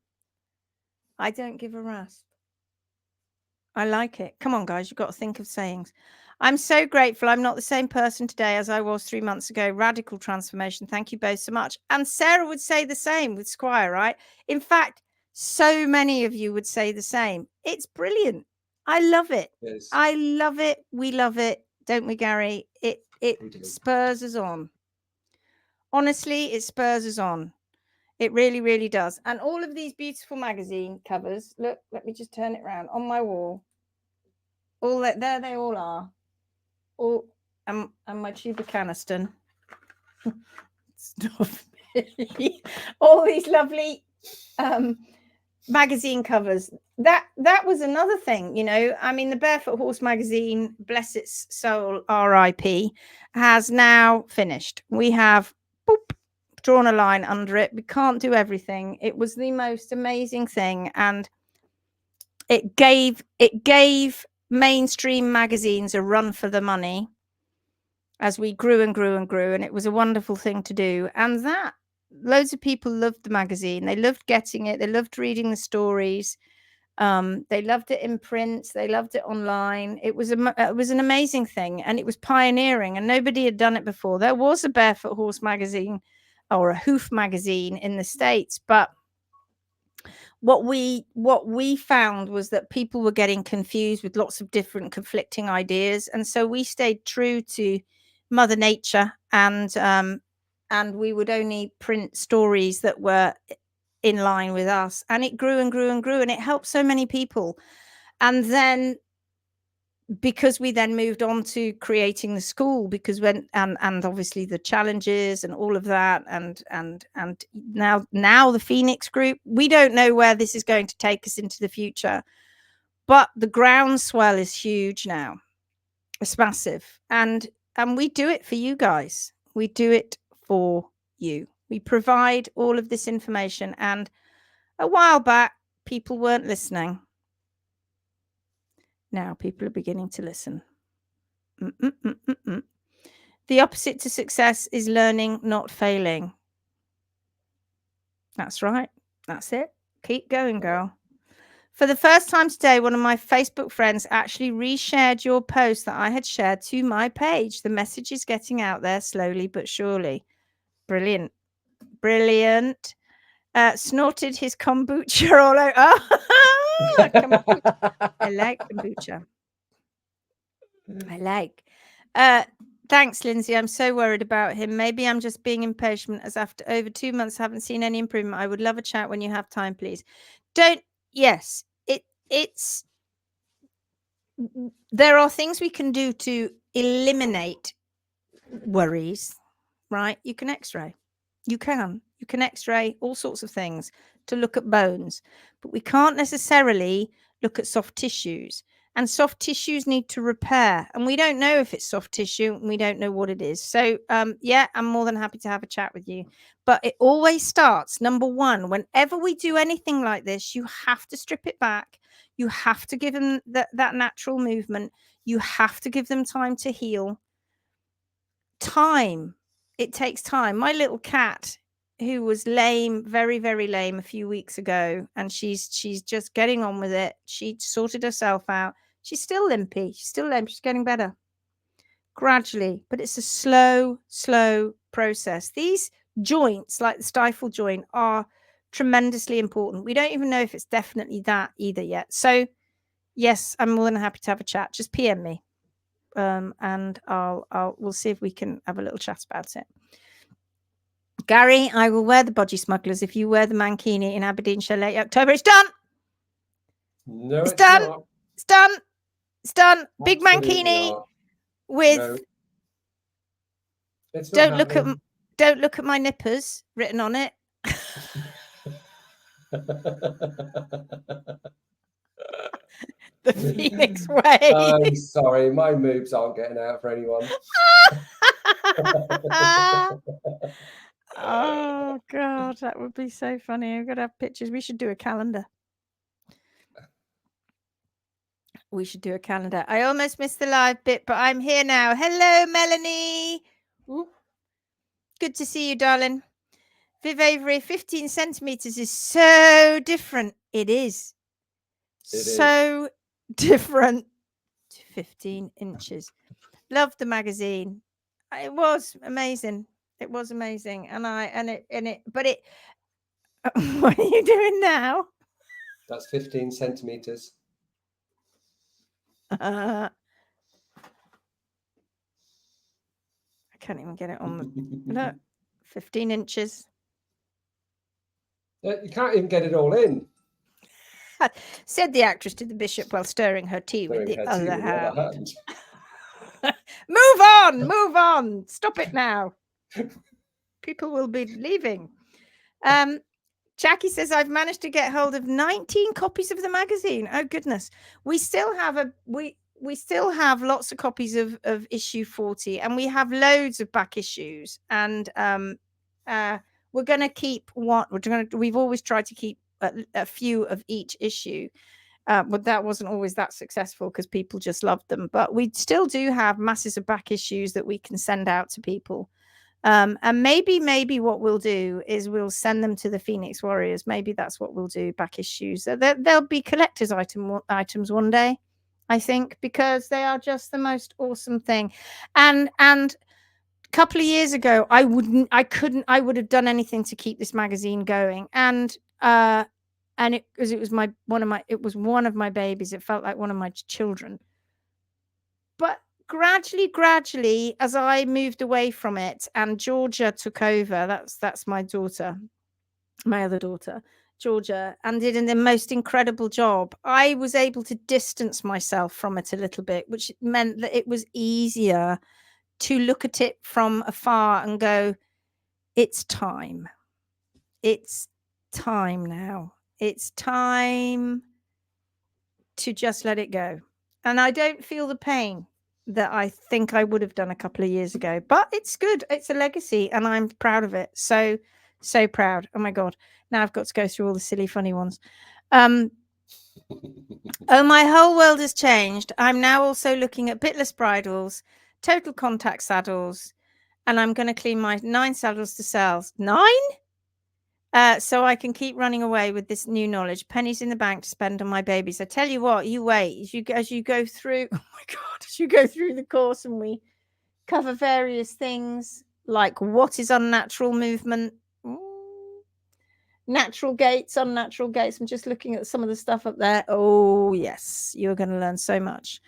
I don't give a rasp. I like it. Come on, guys. You've got to think of sayings. I'm so grateful. I'm not the same person today as I was 3 months ago. Radical transformation. Thank you both so much. And Sarah would say the same with Squire, right? In fact, so many of you would say the same. It's brilliant. I love it. Yes. I love it. We love it. Don't we, Gary? It spurs us on. Honestly, it spurs us on. It really, really does. And all of these beautiful magazine covers, look, let me just turn it around on my wall. All that, there they all are. All and my tuber caniston. Stop me. All these lovely magazine covers. That was another thing, you know. I mean, the Barefoot Horse magazine, bless its soul, RIP, has now finished. We have drawn a line under it. We can't do everything. It was the most amazing thing, and it gave mainstream magazines a run for the money as we grew and grew and grew, and it was a wonderful thing to do. And that loads of people loved the magazine. They loved getting it. They loved reading the stories. They loved it in print. They loved it online. It was an amazing thing, and it was pioneering, and nobody had done it before. There was a Barefoot Horse magazine or a Hoof magazine in the States, but what we found was that people were getting confused with lots of different conflicting ideas, and so we stayed true to Mother Nature, and we would only print stories that were in line with us, and it grew and grew and grew, and it helped so many people. And then because we then moved on to creating the school, because and obviously the challenges and all of that, and now the Phoenix group, we don't know where this is going to take us into the future, but the groundswell is huge now. It's massive, and we do it for you guys. We do it for you. We provide all of this information, and a while back people weren't listening. Now people are beginning to listen. The opposite to success is learning, not failing. That's right. That's it. Keep going, girl. For the first time today, one of my Facebook friends actually reshared your post that I had shared to my page. The message is getting out there slowly but surely. Brilliant. Brilliant. Snorted his kombucha all over. Oh, kombucha. I like kombucha. I like. Thanks, Lindsay. I'm so worried about him. Maybe I'm just being impatient, as after over 2 months, I haven't seen any improvement. I would love a chat when you have time, please. It's there are things we can do to eliminate worries, right? You can x-ray. You can x-ray all sorts of things to look at bones, but we can't necessarily look at soft tissues, and soft tissues need to repair, and we don't know if it's soft tissue and we don't know what it is. So yeah, I'm more than happy to have a chat with you, but it always starts, number one, whenever we do anything like this, you have to strip it back. You have to give them that natural movement. You have to give them time to heal. Time. It takes time. My little cat, who was lame, very, very lame a few weeks ago, and she's just getting on with it. She sorted herself out. She's still limpy. She's still lame. She's getting better gradually, but it's a slow process. These joints, like the stifle joint, are tremendously important. We don't even know if it's definitely that either yet. So yes, I'm more than happy to have a chat. Just PM me. And we'll see if we can have a little chat about it. Gary, I will wear the Bodgy Smugglers if you wear the mankini in Aberdeenshire late October. It's done. No, it's done. Not. It's done. It's done. Big Absolutely mankini not. with. No. It's don't not look at my nippers written on it. The Phoenix way. I'm sorry, my moves aren't getting out for anyone. Oh God, that would be so funny. I've got to have pictures. We should do a calendar. I almost missed the live bit, but I'm here now. Hello, Melanie. Ooh. Good to see you, darling. Viv Avery, 15 centimeters is so different. It is. So different to 15 inches. Loved the magazine. It was amazing. It was amazing. But what are you doing now? That's 15 centimeters. I can't even get it on the look. 15 inches. You can't even get it all in. Said the actress to the bishop while stirring her tea with the other hand. Move on. Stop it now. People will be leaving. Jackie says, I've managed to get hold of 19 copies of the magazine. Oh goodness. We still have we still have lots of copies of issue 40, and we have loads of back issues, and we're going to keep we've always tried to keep a few of each issue, but that wasn't always that successful because people just loved them. But we still do have masses of back issues that we can send out to people. And maybe what we'll do is we'll send them to the Phoenix Warriors. Maybe that's what we'll do, back issues. They'll be collector's items one day, I think, because they are just the most awesome thing. And a couple of years ago, I would have done anything to keep this magazine going. And it was one of my babies. It felt like one of my children. But gradually, as I moved away from it and Georgia took over, that's my daughter, my other daughter, Georgia, and did the most incredible job, I was able to distance myself from it a little bit, which meant that it was easier to look at it from afar and go, it's time. It's time now. It's time to just let it go. And I don't feel the pain that I think I would have done a couple of years ago, but it's good. It's a legacy and I'm proud of it. So proud. Oh my God. Now I've got to go through all the silly, funny ones. Oh, my whole world has changed. I'm now also looking at bitless bridles, total contact saddles, and I'm going to clean my 9 saddles to sales. 9? So I can keep running away with this new knowledge. Pennies in the bank to spend on my babies. I tell you what, you wait as you go through. Oh my God, as you go through the course and we cover various things like what is unnatural movement. Ooh, Natural gaits, unnatural gaits. I'm just looking at some of the stuff up there. Oh, yes. You're going to learn so much.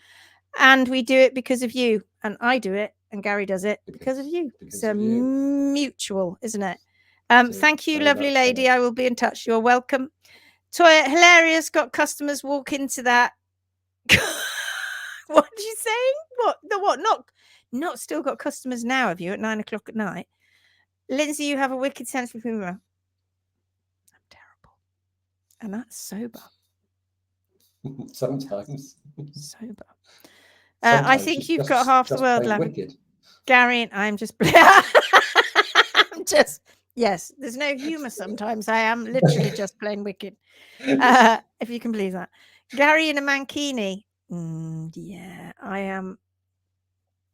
And we do it because of you. And I do it. And Gary does it because of you. Because It's of you. mutual, isn't it? It is Thank you, very lovely much lady. so. I will be in touch. You're welcome. Toya, hilarious. Got customers walk into that. What did you say? What? The what? Not still got customers now, have you, at 9 o'clock at night? Lindsay, you have a wicked sense of humour. I'm terrible. And that's sober. Sometimes. Sober. I Sometimes think you you've got half the just world, plain love. wicked. Gary, and I'm just... I'm just... Yes, there's no humour sometimes. I am literally just plain wicked. If you can believe that. Gary in a mankini. Yeah, I am...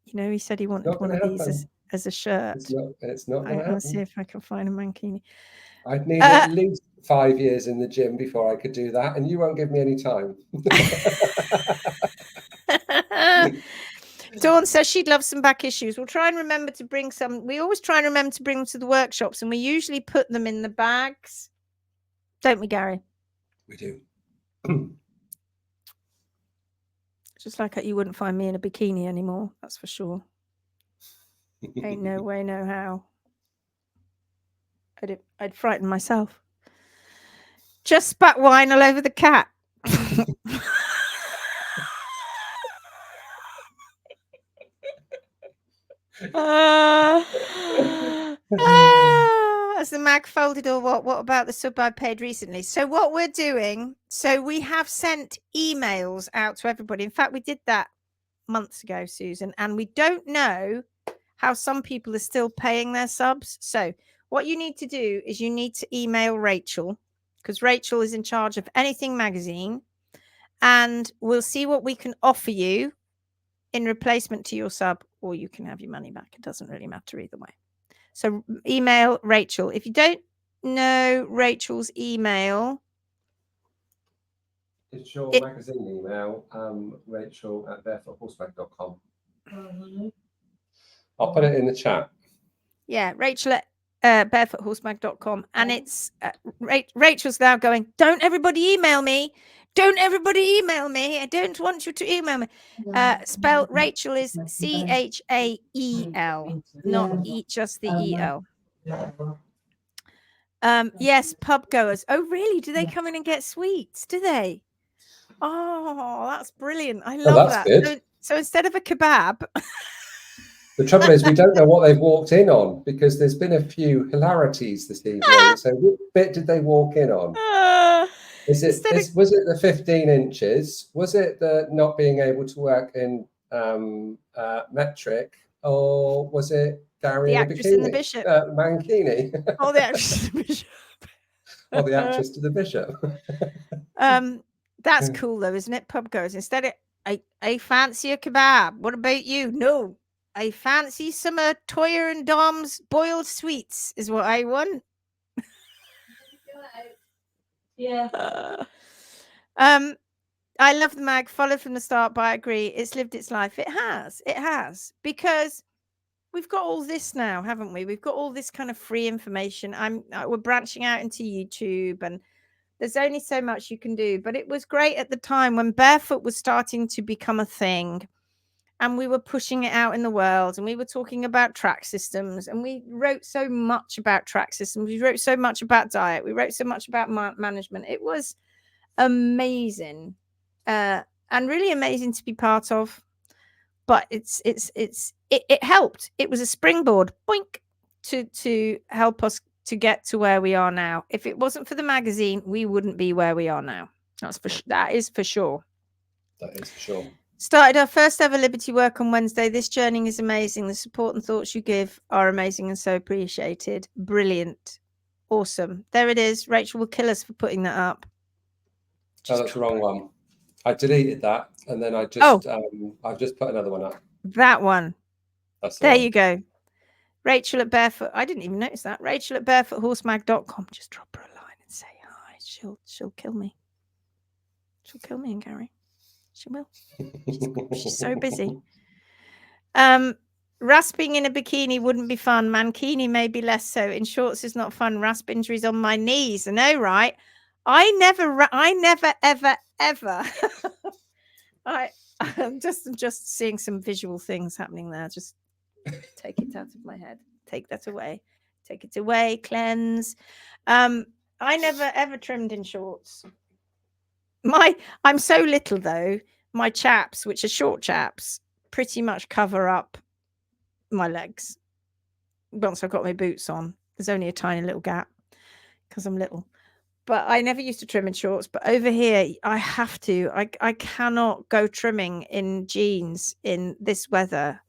You know, he said he wanted Not one going of to these happen. as a shirt. It's not going to I'll see happen. if I can find a mankini. I'd need at least 5 years in the gym before I could do that, and you won't give me any time. Dawn says she'd love some back issues. We'll try and remember to bring some. We always try and remember to bring them to the workshops, and we usually put them in the bags. Don't we, Gary? We do. Just like you wouldn't find me in a bikini anymore, that's for sure. Ain't no way, no how. I'd frighten myself. Just spat wine all over the cat. As the mag folded, or what about the sub I paid recently? So what we're doing, so we have sent emails out to everybody. In fact, we did that months ago, Susan, and we don't know how some people are still paying their subs. So what you need to do is you need to email Rachel, because Rachel is in charge of anything magazine, and we'll see what we can offer you in replacement to your sub, or you can have your money back. It doesn't really matter either way. So email Rachel. If you don't know Rachel's email, it's your magazine email, rachel@barefoothorseback.com. I'll put it in the chat. Yeah, Rachel at barefoothorseback.com. And it's Rachel's now going, don't everybody email me. Don't everybody email me. I don't want you to email me. Spell Rachel is CHAEL, not just the EL. Yes, pub goers. Oh, really? Do they come in and get sweets? Do they? Oh, that's brilliant. I love that. Good. So instead of a kebab. The trouble is we don't know what they've walked in on, because there's been a few hilarities this evening. So what bit did they walk in on? Was it the 15 inches? Was it the not being able to work in metric? Or was it Gary the in a actress bikini? And the bishop? Mankini. Oh, the actress and the bishop. Or the actress to the bishop. That's cool though, isn't it? Pub goers. Instead of I fancy a kebab. What about you? No. I fancy some Toya and Dom's boiled sweets is what I want. Yeah. I love the mag, followed from the start, but I agree. It's lived its life. It has. Because we've got all this now, haven't we? We've got all this kind of free information. We're branching out into YouTube, and there's only so much you can do. But it was great at the time when barefoot was starting to become a thing, and we were pushing it out in the world, and we were talking about track systems, and we wrote so much about track systems. We wrote so much about diet. We wrote so much about management. It was amazing, and really amazing to be part of. But it helped. It was a springboard, boink, to help us to get to where we are now. If it wasn't for the magazine, we wouldn't be where we are now. That is for sure. That is for sure. Started our first ever Liberty work on Wednesday. This journey is amazing. The support and thoughts you give are amazing and so appreciated. Brilliant. Awesome. There it is. Rachel will kill us for putting that up. Oh, that's the wrong one. I deleted that, and then I've just put another one up. That one. That's there you go. Rachel at Barefoot. I didn't even notice that. Rachel at barefoothorsemag.com. Just drop her a line and say hi. She'll kill me. She'll kill me and Gary. She will. She's so busy. Rasping in a bikini wouldn't be fun. Mankini maybe less so. In shorts is not fun. Rasp injuries on my knees. I know, right? I never, ever, ever. I'm just seeing some visual things happening there. Just take it out of my head. Take that away. Take it away. Cleanse. I never ever trimmed in shorts. I'm so little though. My chaps, which are short chaps, pretty much cover up my legs. Once I've got my boots on, there's only a tiny little gap because I'm little. But I never used to trim in shorts. But over here, I have to. I cannot go trimming in jeans in this weather.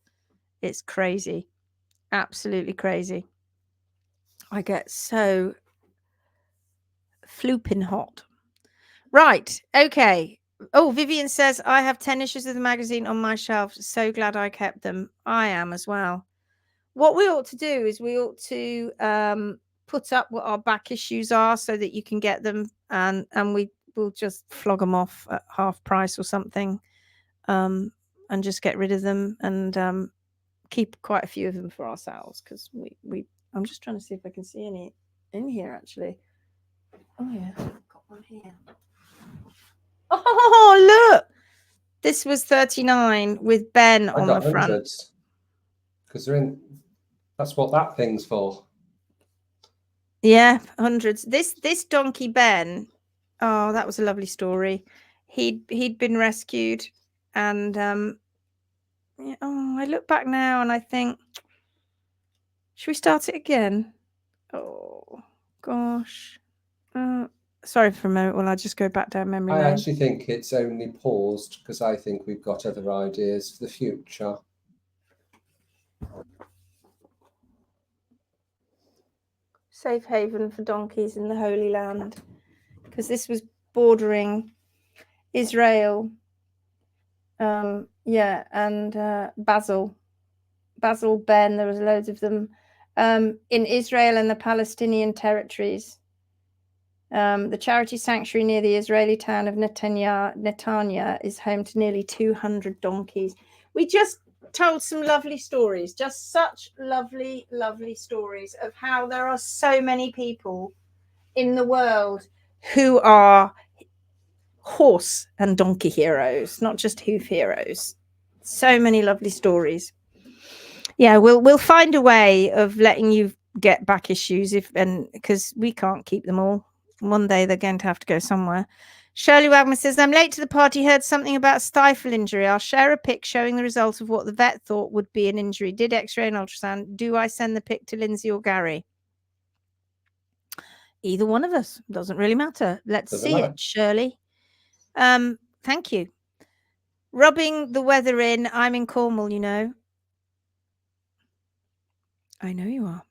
It's crazy. Absolutely crazy. I get so flooping hot. Right. Okay. Oh, Vivian says, I have 10 issues of the magazine on my shelf. So glad I kept them. I am as well. What we ought to do is we ought to put up what our back issues are so that you can get them, and we will just flog them off at half price or something, and just get rid of them and keep quite a few of them for ourselves, because I'm just trying to see if I can see any in here actually. Oh yeah, I've got one here. Oh look, this was 39 with Ben on the front. Hundreds, because they're in. That's what that thing's for. Yeah, hundreds. This donkey Ben. Oh, that was a lovely story. He'd been rescued, and yeah, oh, I look back now and I think, should we start it again? Oh gosh. Sorry for a moment while I just go back down memory lane. I actually think it's only paused because I think we've got other ideas for the future. Safe haven for donkeys in the Holy Land, because this was bordering Israel. Yeah, and Basil, Ben, there was loads of them in Israel and the Palestinian territories. The charity sanctuary near the Israeli town of Netanya is home to nearly 200 donkeys. We just told some lovely stories, just such lovely, lovely stories of how there are so many people in the world who are horse and donkey heroes, not just hoof heroes. So many lovely stories. Yeah, we'll find a way of letting you get back issues because we can't keep them all. One day they're going to have to go somewhere. Shirley Wagner says, I'm late to the party, heard something about stifle injury. I'll share a pic showing the result of what the vet thought would be an injury. Did x-ray and ultrasound. Do I send the pic to Lindsay or Gary? Either one of us. Doesn't really matter. Let's see it, Shirley. Thank you. Rubbing the weather in. I'm in Cornwall, you know. I know you are.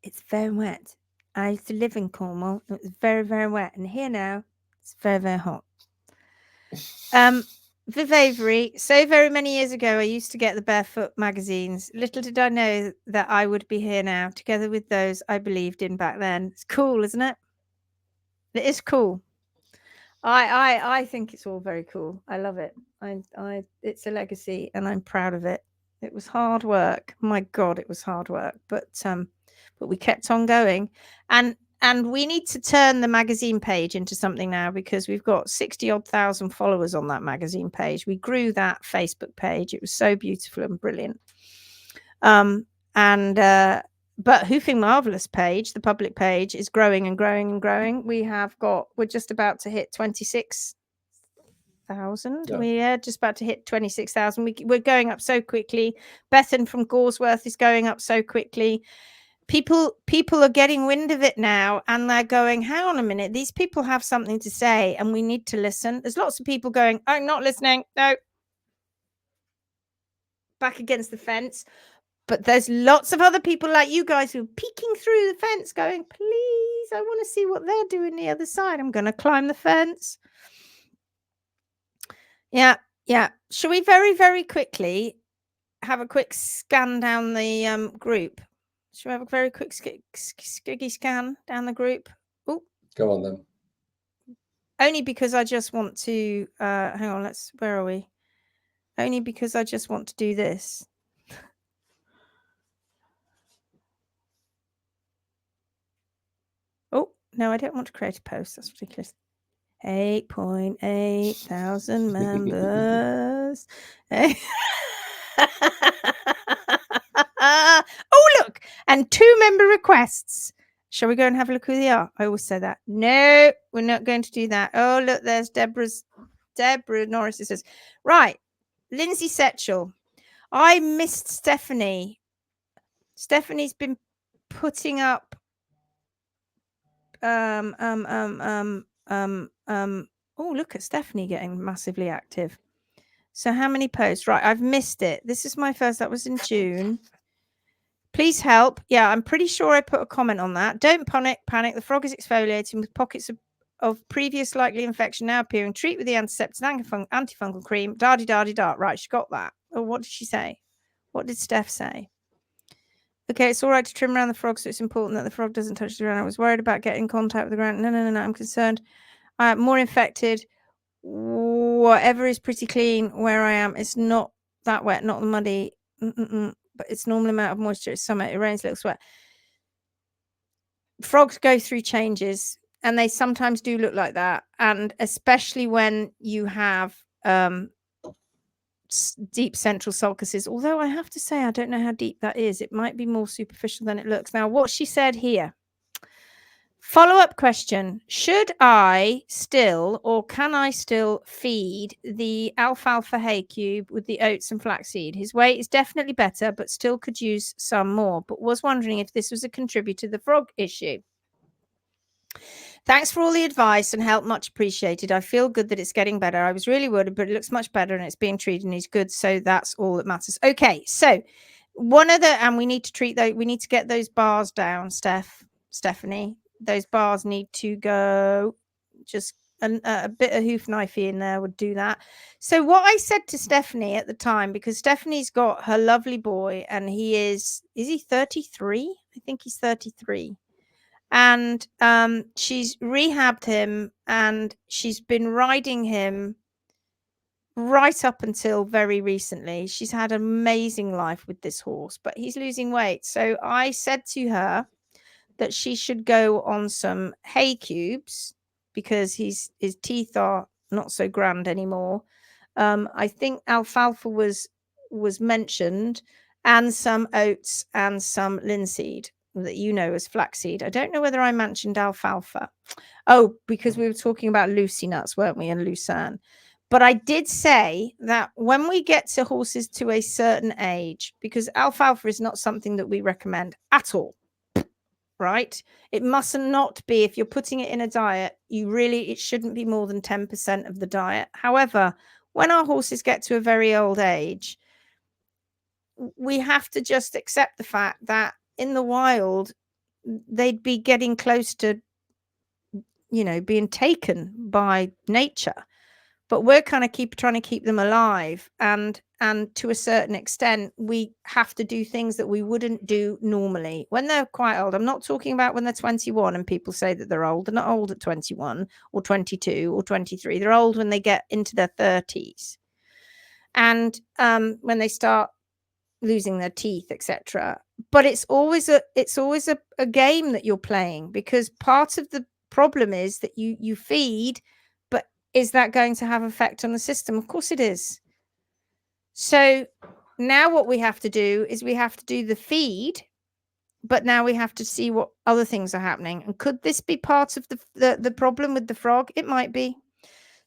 It's very wet. I used to live in Cornwall. It was very, very wet. And here now, it's very, very hot. Viv Avery, so very many years ago, I used to get the Barefoot magazines. Little did I know that I would be here now, together with those I believed in back then. It's cool, isn't it? It is cool. I think it's all very cool. I love it. It's a legacy, and I'm proud of it. It was hard work. My God, it was hard work. But we kept on going, and we need to turn the magazine page into something now, because we've got 60-odd thousand followers on that magazine page. We grew that Facebook page. It was so beautiful and brilliant. But Hoofing Marvelous page, the public page, is growing and growing and growing. We're just about to hit 26,000. Yeah. We're just about to hit 26,000. We're going up so quickly. Bethan from Goresworth is going up so quickly. People are getting wind of it now, and they're going, hang on a minute, these people have something to say and we need to listen. There's lots of people going, I'm not listening. No. Back against the fence. But there's lots of other people like you guys who are peeking through the fence going, please, I want to see what they're doing the other side. I'm going to climb the fence. Yeah. Shall we very, very quickly have a quick scan down the group? Shall we have a very quick skiggy scan down the group? Oh, go on then. Only because I just want to, where are we? Only because I just want to do this. No, I don't want to create a post. That's ridiculous. 8.8 thousand members. Oh, look. And 2 member requests. Shall we go and have a look who they are? I always say that. No, we're not going to do that. Oh, look, there's Deborah Norris. It says, right, Lindsay Setchell. I missed Stephanie. Stephanie's been putting up oh, look at Stephanie getting massively active. So how many posts? Right, I've missed it. This is my first. That was in June. Please help. Yeah, I'm pretty sure I put a comment on that. Don't panic. The frog is exfoliating with pockets of previous likely infection now appearing. Treat with the antiseptic antifungal cream. Da-di-da-di-da. Right, she got that. Oh, what did she say? What did Steph say? Okay, it's all right to trim around the frog, so it's important that the frog doesn't touch the ground. I was worried about getting in contact with the ground. No, I'm concerned. More infected. Whatever is pretty clean where I am. It's not that wet, not muddy. But it's normal amount of moisture. It's summer. It rains, a little sweat. Frogs go through changes, and they sometimes do look like that. And especially when you have deep central sulcuses, although I have to say I don't know how deep that is. It might be more superficial than it looks. Now, what she said here, follow-up question, should I still or can I still feed the alfalfa hay cube with the oats and flaxseed? His weight is definitely better, but still could use some more, but was wondering if this was a contributor to the frog issue. Thanks for all the advice and help, much appreciated. I feel good that it's getting better. I was really worried, but it looks much better and it's being treated and he's good. So that's all that matters. Okay, so and we need to treat those, we need to get those bars down, Stephanie. Those bars need to go, just a bit of hoof knifey in there would do that. So what I said to Stephanie at the time, because Stephanie's got her lovely boy and is he 33? I think he's 33. And she's rehabbed him and she's been riding him right up until very recently. She's had an amazing life with this horse, but he's losing weight. So I said to her that she should go on some hay cubes because his teeth are not so grand anymore. I think alfalfa was mentioned, and some oats and some linseed that you know as flaxseed. I don't know whether I mentioned alfalfa. Oh, because we were talking about Lucy nuts, weren't we, and Lucerne. But I did say that when we get to horses to a certain age, because alfalfa is not something that we recommend at all, right? It mustn't not be, if you're putting it in a diet, it shouldn't be more than 10% of the diet. However, when our horses get to a very old age, we have to just accept the fact that in the wild, they'd be getting close to, being taken by nature. But we're kind of trying to keep them alive. And to a certain extent, we have to do things that we wouldn't do normally when they're quite old. I'm not talking about when they're 21 and people say that they're old. They're not old at 21 or 22 or 23. They're old when they get into their 30s. And when they start losing their teeth, etc. But it's always a game that you're playing, because part of the problem is that you feed, but is that going to have effect on the system? Of course it is. So now what we have to do is we have to do the feed, but now we have to see what other things are happening. And could this be part of the problem with the frog? It might be.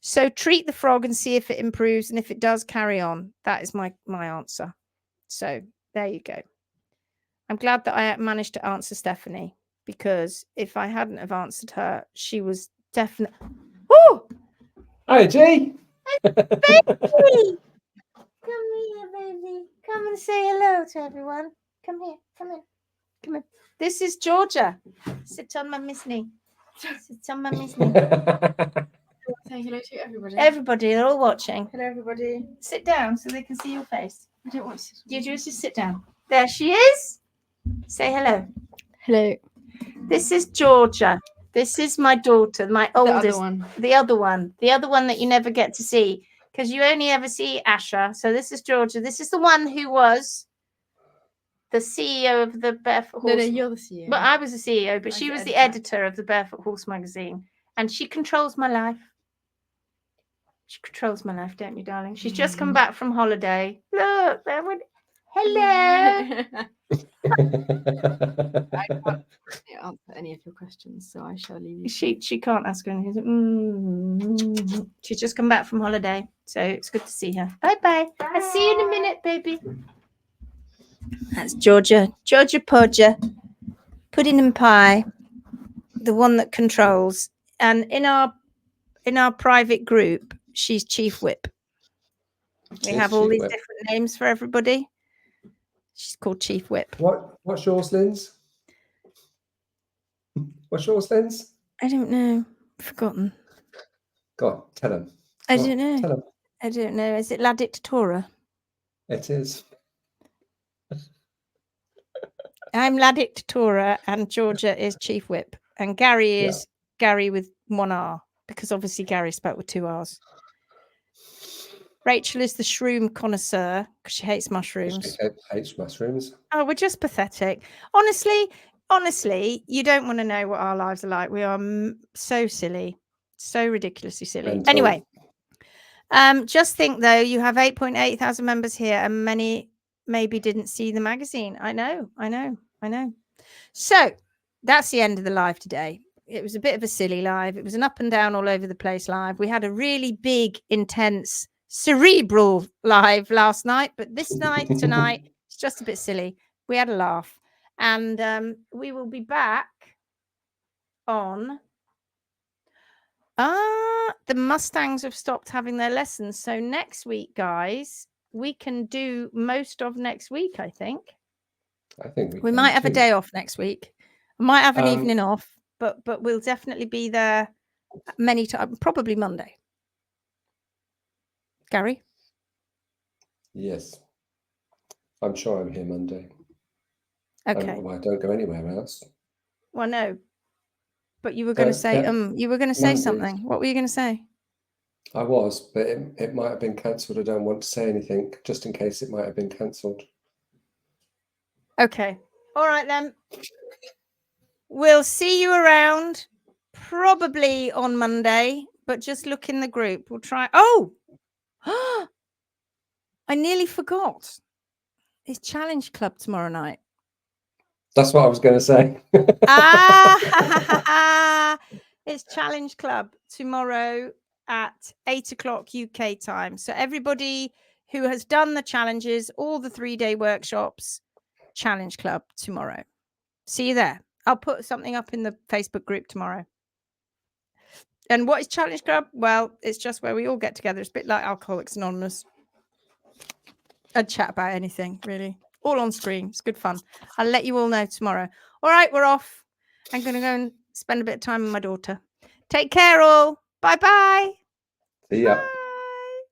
So treat the frog and see if it improves, and if it does, carry on. That is my answer. So there you go. I'm glad that I managed to answer Stephanie, because if I hadn't have answered her, she was definitely. Oh, hi, G. Baby, come here, baby. Come and say hello to everyone. Come here. Come here. This is Georgia. Sit on my miss knee. Sit on my miss knee. Say hello to everybody. Everybody, they're all watching. Hello, everybody. Sit down so they can see your face. I don't want to. You just sit down. There she is. Say hello. Hello. This is Georgia. This is my daughter, my oldest. The other one that you never get to see, because you only ever see Asha. So this is Georgia. This is the one who was the CEO of the Barefoot No, Horse. no, you're the CEO. But I was the CEO, but I'm she the was the editor. editor of the Barefoot Horse magazine, and she controls my life. She controls my life, don't you, darling? She's just come back from holiday. Look, there went. Hello. I can't answer any of your questions, so I shall leave you. She can't ask her anything. She's just come back from holiday, so it's good to see her. Bye. I'll see you in a minute, baby. That's Georgia Podger, pudding and pie, the one that controls. And in our private group, she's chief whip. We have all these different names for everybody. She's called chief whip. What's yours, Linz? What's yours, Linz? I don't know. Forgotten. Go on, tell him. I don't know. Tell him. I don't know. Is it La Dictatora? It is. I'm La Dictatora and Georgia is chief whip. And Gary is Gary with one R, because obviously Gary spelled with two R's. Rachel is the shroom connoisseur because she hates mushrooms. She hates mushrooms. Oh, we're just pathetic. Honestly, you don't want to know what our lives are like. We are so silly, so ridiculously silly. Mental. Anyway, just think though, you have 8.8 thousand members here, and many maybe didn't see the magazine. I know. So that's the end of the live today. It was a bit of a silly live. It was an up and down all over the place live. We had a really big, intense, cerebral live last night, but tonight it's just a bit silly. We had a laugh, and we will be back on the Mustangs have stopped having their lessons, so next week, guys, we can do most of next week. I think we might have a day off next week. I might have an evening off, but we'll definitely be there many times, probably Monday. Gary? Yes. I'm sure I'm here Monday. Okay. I don't go anywhere else. Well, no. But you were going to say, you were going to say something. What were you going to say? I was, but it might have been cancelled. I don't want to say anything, just in case it might have been cancelled. Okay. All right, then. We'll see you around, probably on Monday, but just look in the group. We'll try. Oh! I nearly forgot. It's Challenge Club tomorrow night. That's what I was going to say. It's Challenge Club tomorrow at 8 o'clock UK time. So everybody who has done the challenges, all the 3-day workshops, Challenge Club tomorrow. See you there. I'll put something up in the Facebook group tomorrow. And what is Challenge Club? Well, it's just where we all get together. It's a bit like Alcoholics Anonymous. And chat about anything, really. All on screen. It's good fun. I'll let you all know tomorrow. All right, we're off. I'm going to go and spend a bit of time with my daughter. Take care, all. Bye-bye. See ya.